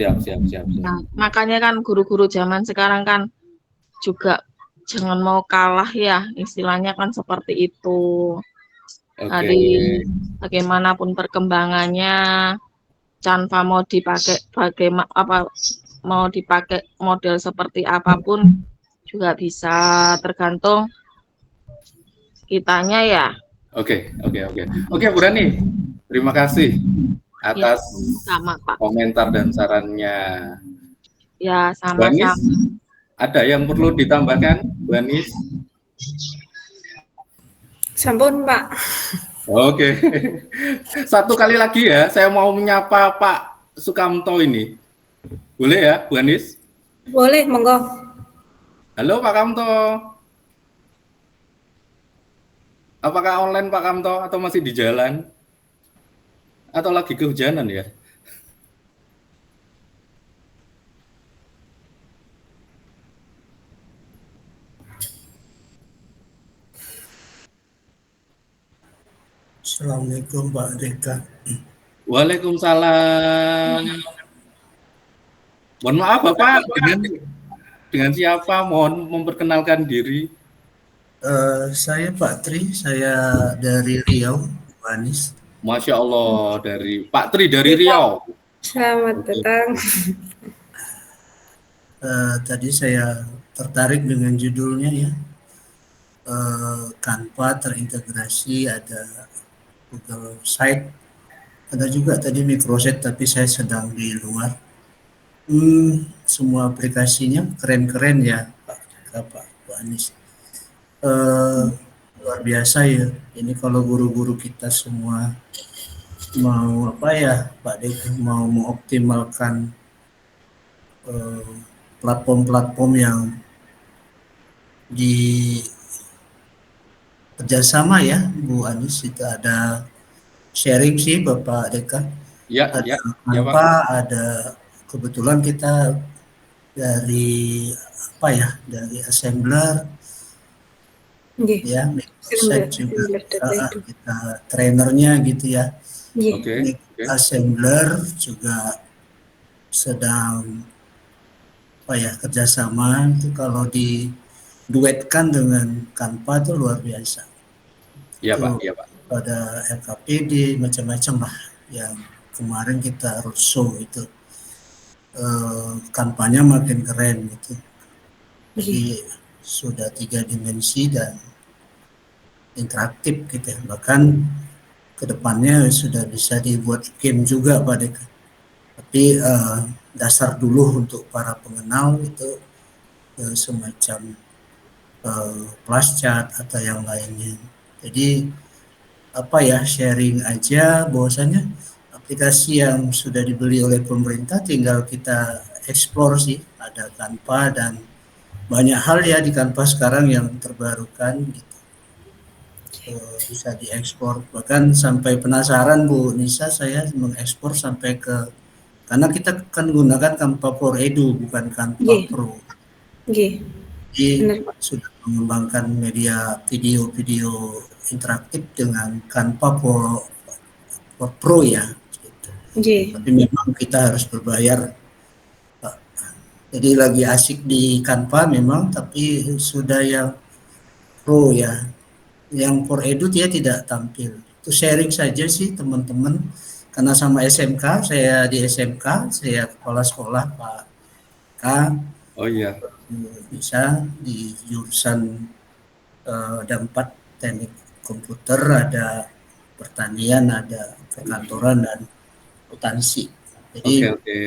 Nah, makanya kan guru-guru zaman sekarang kan juga jangan mau kalah ya, istilahnya kan seperti itu. Dari bagaimanapun perkembangannya, Canva mau dipakai mau dipakai model seperti apapun juga bisa, tergantung kitanya ya. Oke, Bu Rani. Terima kasih atas sama, Pak. komentar dan sarannya. Ya, sama-sama. Ada yang perlu ditambahkan, Bu Anis? Sampun, Pak. Oke. Satu kali lagi ya, saya mau menyapa Pak Sukamto ini. Boleh ya, Bu Anis? Boleh, monggo. Halo Pak Kamto. Apakah online Pak Kamto atau masih di jalan? Atau lagi kehujanan ya? Assalamualaikum Pak Deka. Waalaikumsalam. Mohon maaf Bapak, dengan siapa? Mohon memperkenalkan diri. Saya Pak Tri, saya dari Riau, Pak Anis. Masya Allah, dari Pak Tri dari Riau. Selamat datang. Tadi saya tertarik dengan judulnya ya. Canva terintegrasi, ada Google Site, ada juga tadi Microsoft, tapi saya sedang di luar. Semua aplikasinya keren-keren ya Pak Anis. Luar biasa ya. Ini kalau guru-guru kita semua mau Pak Deka, mau mengoptimalkan platform-platform yang di kerjasama ya Bu Anis, itu ada sharing sih Bapak Deka. Ada Canva, ada kebetulan kita dari dari Assembler. Ya, Microsoft juga kita trainernya gitu ya. Assembler juga sedang kerjasama itu, kalau diduetkan dengan Canva itu luar biasa. Iya Pak. Pada LKPD macam-macam lah yang kemarin kita roadshow itu, Canva-nya makin keren gitu. Jadi sudah 3 dimensi dan interaktif gitu ya. Bahkan kedepannya sudah bisa dibuat game juga Pak Deka. Tapi dasar dulu untuk para pengenal itu semacam Pluschat atau yang lainnya. Jadi sharing aja bahwasanya aplikasi yang sudah dibeli oleh pemerintah tinggal kita explore sih. Ada Canva dan banyak hal ya di Canva sekarang yang terbarukan gitu. Bisa diekspor, bahkan sampai penasaran Bu Nisa, saya mengekspor sampai ke, karena kita kan gunakan Canva for Edu bukan Canva Pro. Jadi sudah mengembangkan media video interaktif dengan Canva for Pro ya gitu. Tapi memang kita harus berbayar. Jadi lagi asik di Canva memang, tapi sudah yang Pro ya. Yang for Edu dia tidak tampil. Itu sharing saja sih teman-teman. karena sama SMK, saya di SMK, saya kepala sekolah Pak K. Oh iya. Bisa di jurusan ada 4, teknik komputer, ada pertanian, ada perkantoran dan akuntansi. Jadi Oke.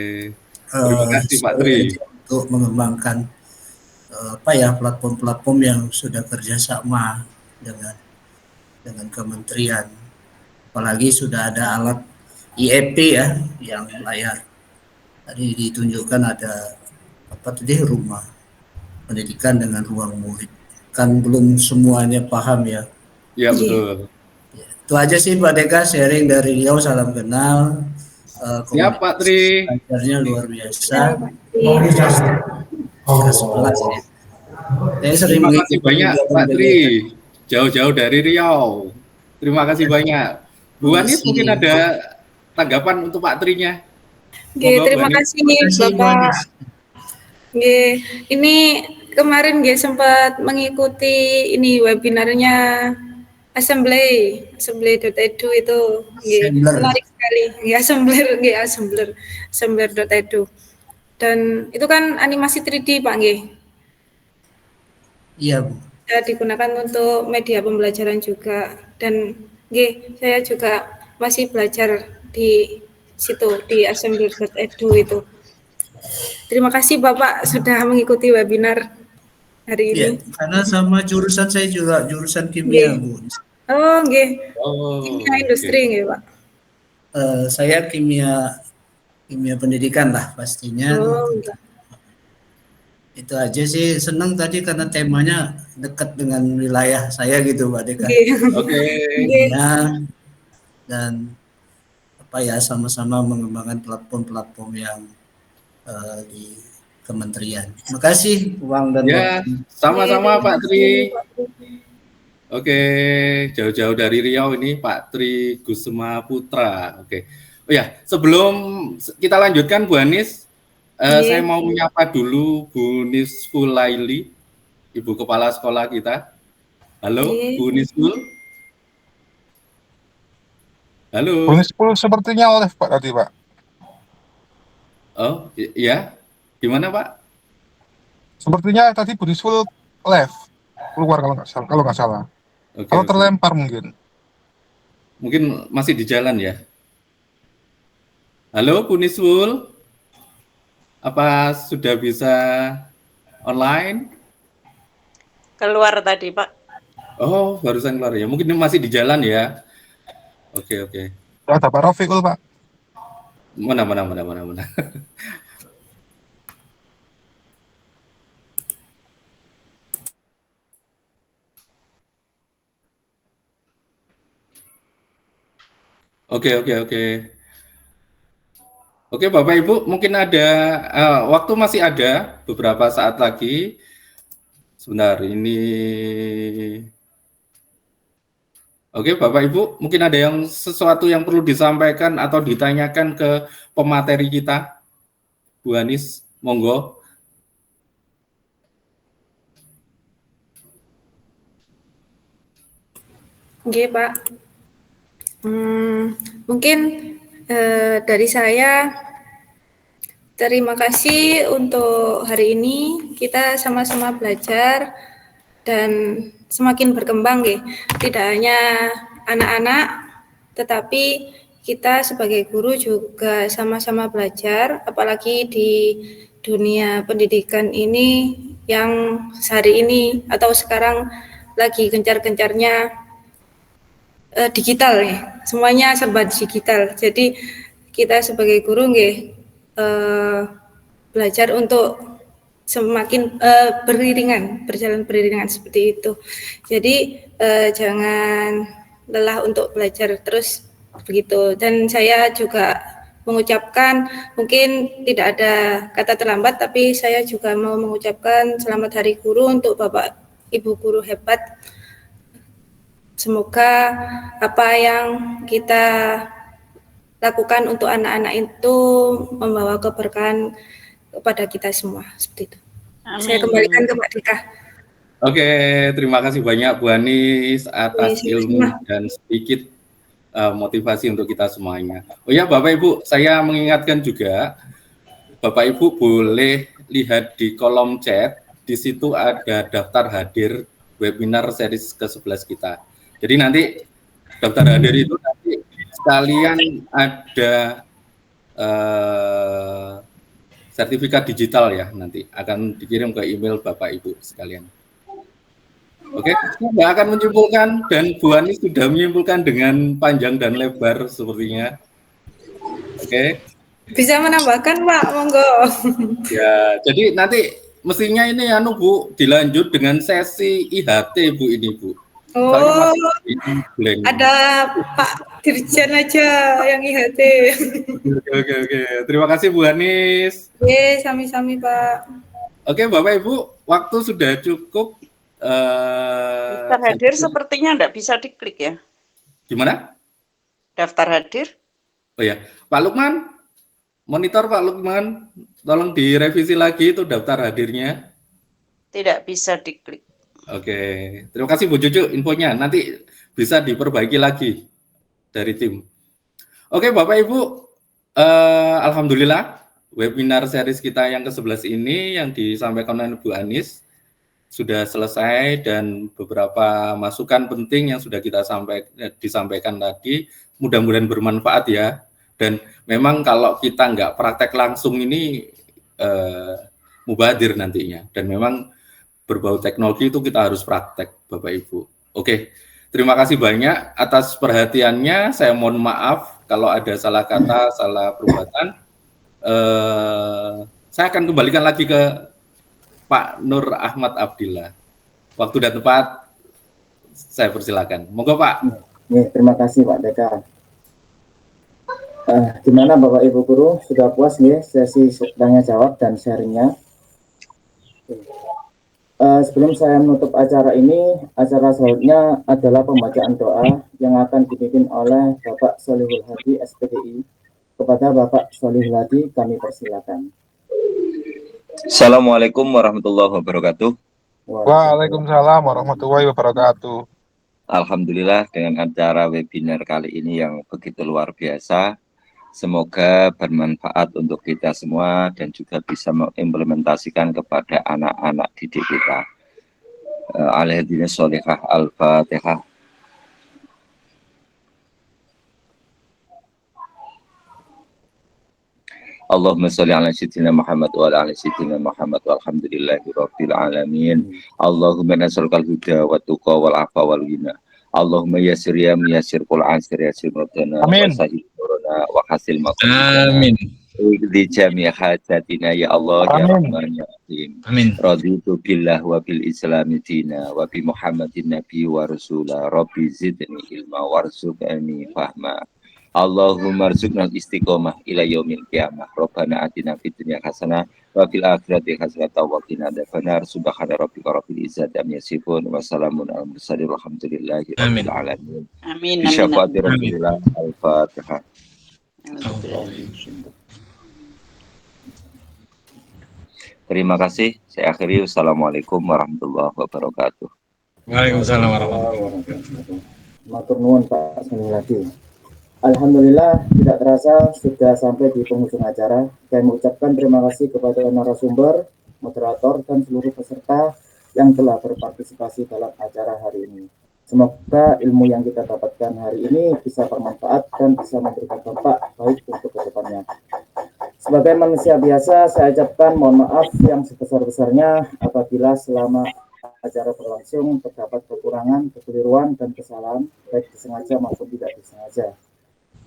Terima kasih Pak Tri. untuk mengembangkan platform-platform yang sudah kerjasama dengan kementerian. Apalagi sudah ada alat IEP ya, yang layar. Tadi ditunjukkan ada rumah pendidikan dengan ruang murid. Kan belum semuanya paham ya. Iya betul. Itu aja sih Pak Deka, sharing dari Riau, salam kenal. Siap Pak Tri. Belajarnya luar biasa. Terima kasih banyak Pak Tri. Jauh-jauh dari Riau. Terima kasih banyak. Bu Anis mungkin ada tanggapan untuk Pak Trinya. Terima kasih Bapak. Ini kemarin sempat mengikuti ini webinarnya assembly.edu itu menarik sekali. Assembler.edu. Dan itu kan animasi 3D Pak Iya Bu. Digunakan untuk media pembelajaran juga, dan saya juga masih belajar di situ di assembly.edu itu. Terima kasih Bapak sudah mengikuti webinar hari ini. Karena sama jurusan saya juga jurusan kimia Bu. Kimia industri Pak. Saya kimia pendidikan lah pastinya. Itu aja sih, senang tadi karena temanya dekat dengan wilayah saya gitu Pak Deka. Dan sama-sama mengembangkan platform-platform yang di kementerian. Terima kasih Uang dan sama-sama Pak Tri. Oke, jauh-jauh dari Riau ini Pak Tri Kusuma Putra. Oke. Oh ya, sebelum kita lanjutkan Bu Anis, saya mau menyapa dulu Bu Nisful Laili, Ibu Kepala Sekolah kita. Halo, Bu Nisful. Halo. Bu Nisful sepertinya live Pak tadi Pak. Oh iya, gimana Pak? Sepertinya tadi Bu Nisful live keluar kalau nggak salah. Kalau terlempar mungkin masih di jalan ya. Halo Bu Nisful, apa sudah bisa online? Keluar tadi Pak. Oh barusan keluar ya, mungkin masih di jalan ya. Oke. Ada Pak Rafiqul Pak. Mana. Oke Bapak Ibu, mungkin ada waktu masih ada beberapa saat lagi. Sebentar ini. Oke Bapak Ibu, mungkin ada sesuatu yang perlu disampaikan atau ditanyakan ke pemateri kita. Bu Anis, monggo. Pak. Mungkin dari saya terima kasih untuk hari ini, kita sama-sama belajar dan semakin berkembang tidak hanya anak-anak, tetapi kita sebagai guru juga sama-sama belajar, apalagi di dunia pendidikan ini yang hari ini atau sekarang lagi gencar-gencarnya digital semuanya serba digital. Jadi kita sebagai guru belajar untuk semakin berjalan beriringan seperti itu. Jadi jangan lelah untuk belajar terus begitu. Dan saya juga mengucapkan, mungkin tidak ada kata terlambat, tapi saya juga mau mengucapkan selamat Hari Guru untuk Bapak Ibu guru hebat. Semoga apa yang kita lakukan untuk anak-anak itu membawa keberkahan kepada kita semua, seperti itu. Amin. Saya kembalikan ke Pak Dika. Oke, terima kasih banyak Bu Anis atas ilmu dan sedikit motivasi untuk kita semuanya. Oh ya, Bapak Ibu, saya mengingatkan juga, Bapak Ibu boleh lihat di kolom chat, di situ ada daftar hadir webinar series ke-11 kita. Jadi nanti daftar hadir itu nanti sekalian ada sertifikat digital ya, nanti akan dikirim ke email Bapak Ibu sekalian. Oke, saya nggak akan menyimpulkan, dan Bu Ani sudah menyimpulkan dengan panjang dan lebar sepertinya. Oke. Bisa menambahkan Pak, monggo. Ya, jadi nanti mestinya ini Bu dilanjut dengan sesi IHT Bu ini Bu. Soalnya Oh, masih blank. ada Pak Dirjen aja yang IHT. Oke. Terima kasih Bu Anis. Oke, sami-sami Pak. Oke, Bapak Ibu, waktu sudah cukup. Daftar hadir sepertinya enggak bisa diklik ya. Gimana? Daftar hadir. Oh ya, Pak Lukman, monitor Pak Lukman, tolong direvisi lagi itu daftar hadirnya. Tidak bisa diklik. Oke, terima kasih Bu Cucu infonya. Nanti bisa diperbaiki lagi dari tim. Oke, Bapak Ibu, alhamdulillah webinar series kita yang ke-11 ini yang disampaikan oleh Bu Anis sudah selesai, dan beberapa masukan penting yang sudah kita disampaikan tadi mudah-mudahan bermanfaat ya. Dan memang kalau kita nggak praktek langsung ini mubadir nantinya, dan memang berbau teknologi itu kita harus praktek Bapak Ibu. Oke, terima kasih banyak atas perhatiannya. Saya mohon maaf kalau ada salah kata, salah perbuatan. Saya akan kembalikan lagi ke Pak Nur Ahmad Abdillah. Waktu dan tempat saya persilakan. Monggo Pak. Terima kasih Pak Deka. Gimana Bapak Ibu Guru, sudah puas nih sesi tanya jawab dan sharingnya? Sebelum saya menutup acara ini, acara selanjutnya adalah pembacaan doa yang akan dipimpin oleh Bapak Sholihul Hadi SPDI. Kepada Bapak Sholihul Hadi kami persilakan. Assalamualaikum warahmatullahi wabarakatuh. Waalaikumsalam warahmatullahi wabarakatuh. Alhamdulillah dengan acara webinar kali ini yang begitu luar biasa. Semoga bermanfaat untuk kita semua dan juga bisa mengimplementasikan kepada anak-anak didik kita. Al-Hadina Sholihah Al-Fatihah. Allahumma sholli ala sayyidina Muhammad wa ala sayyidina Muhammad walhamdulillahi rabbil alamin. Allahumma nas'alukal huda wa tuqa wal afa wal ghina. Allahumma yassir ya muyassir qul asir yassir rabbana wa sahih corona wa hasil maqam. Amin. Di jami' hajatina ya Allah ya Rahman ya Rahim. Amin. Raditu billah wa bil islami dina wa bi Muhammadin nabi wa rasula. Rabbi zidni ilma warzuqni fahma. Allahumma arzuqna istiqomah ila yaumil qiyamah. Rabbana atina fid dunya hasanah wa fil akhirati hasanah wa qina adzabannar. Subhana rabbika rabbil izzati amma yasifun wa salamun alal mursalin walhamdulillahi rabbil alamin. Amin. Bi syafaati Rasulillah. Al-Fatihah. Terima kasih. Saya akhiri. Wassalamualaikum warahmatullahi wabarakatuh. Waalaikumsalam warahmatullahi wabarakatuh. Matur nuwun Pak sekali lagi. Alhamdulillah tidak terasa sudah sampai di penghujung acara. Saya mengucapkan terima kasih kepada narasumber, moderator, dan seluruh peserta yang telah berpartisipasi dalam acara hari ini. Semoga ilmu yang kita dapatkan hari ini bisa bermanfaat dan bisa memberikan dampak baik untuk kedepannya. Sebagai manusia biasa, saya ucapkan mohon maaf yang sebesar-besarnya apabila selama acara berlangsung terdapat kekurangan, kekeliruan, dan kesalahan, baik disengaja maupun tidak disengaja.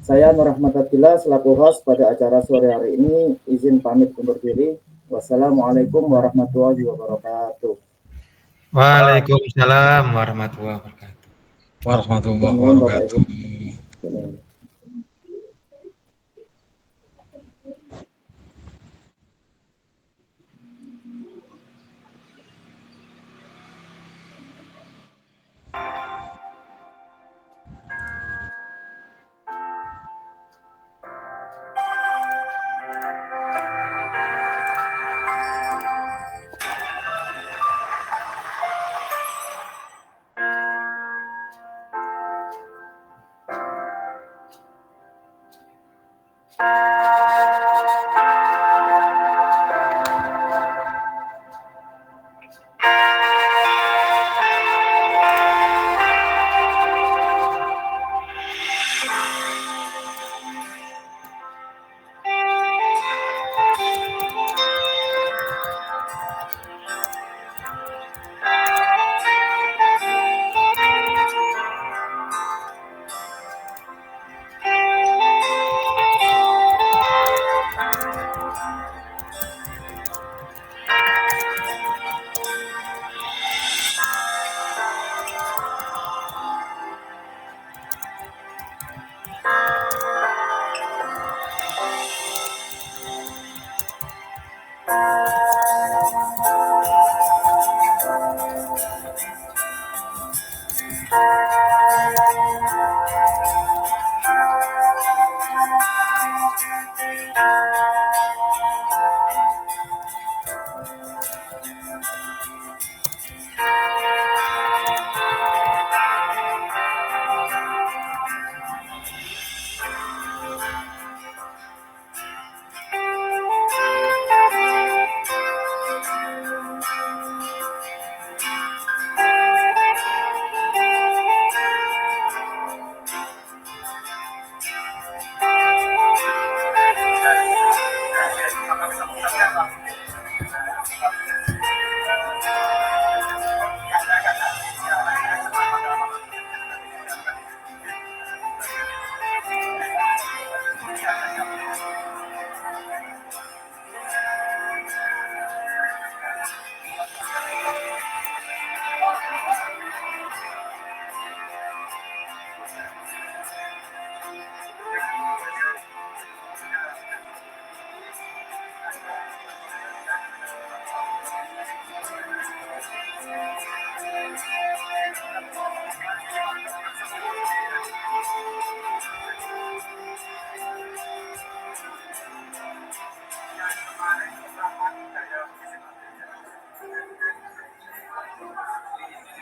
Saya Nur Ahmad Abdillah selaku host pada acara sore hari ini izin pamit undur diri. Wassalamualaikum warahmatullahi wabarakatuh. Waalaikumsalam warahmatullahi wabarakatuh. Warahmatullahi wabarakatuh.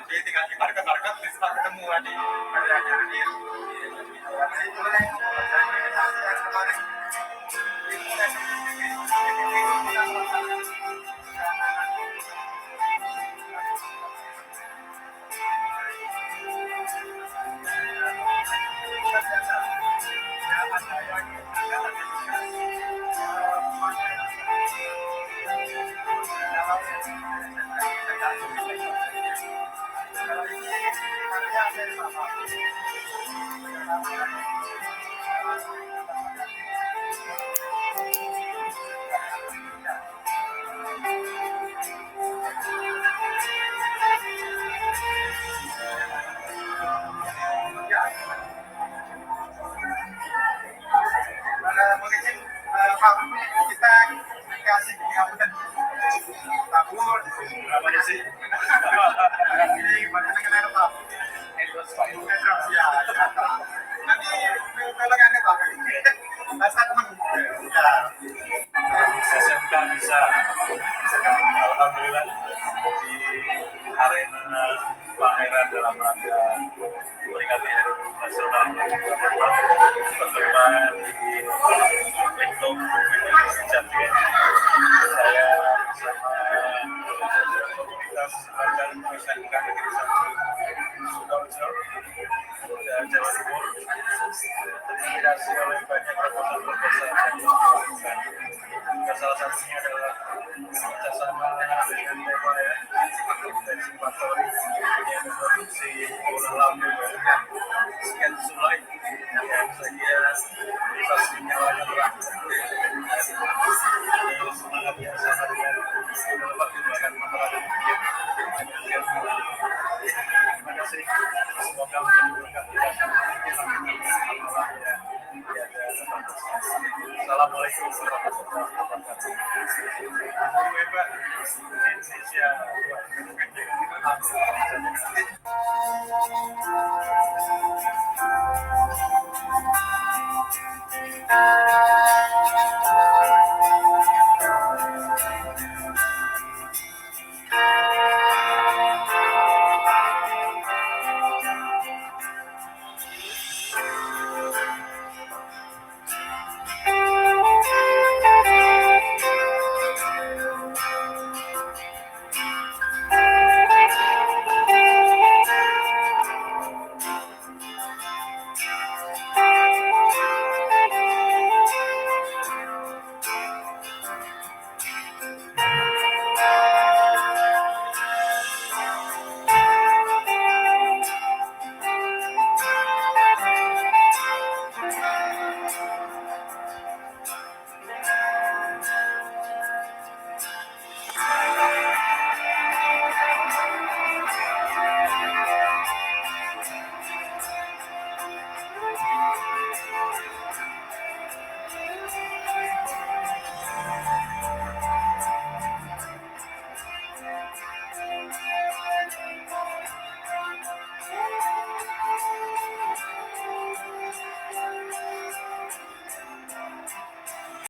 Jadi tinggal di market bisa ketemu di hari-hari. Kita kasih update tabur berapa sih? Bagaimana kena apa? Nanti kalau ada apa? SMK bisa, alhamdulillah di arena pameran dalam rangka peringati Hari Nasional pertemuan di Lingkup Jatian. Saya bersama komunitas belajar SMK Negeri 1 Sukoharjo dan Jawa Timur terinspirasi oleh banyak proposal-proposal yang dilakukan. Salah satunya adalah kerjasama dengan Tepaya dan Simpatori yang memproduksi bola lampu scan sulai yang saya pastinya banyak orang semangat yang sama dengan perkembangan masyarakat. Terima kasih, semoga menjadi berkat kita semua. Assalamualaikum warahmatullahi wabarakatuh. Indonesia.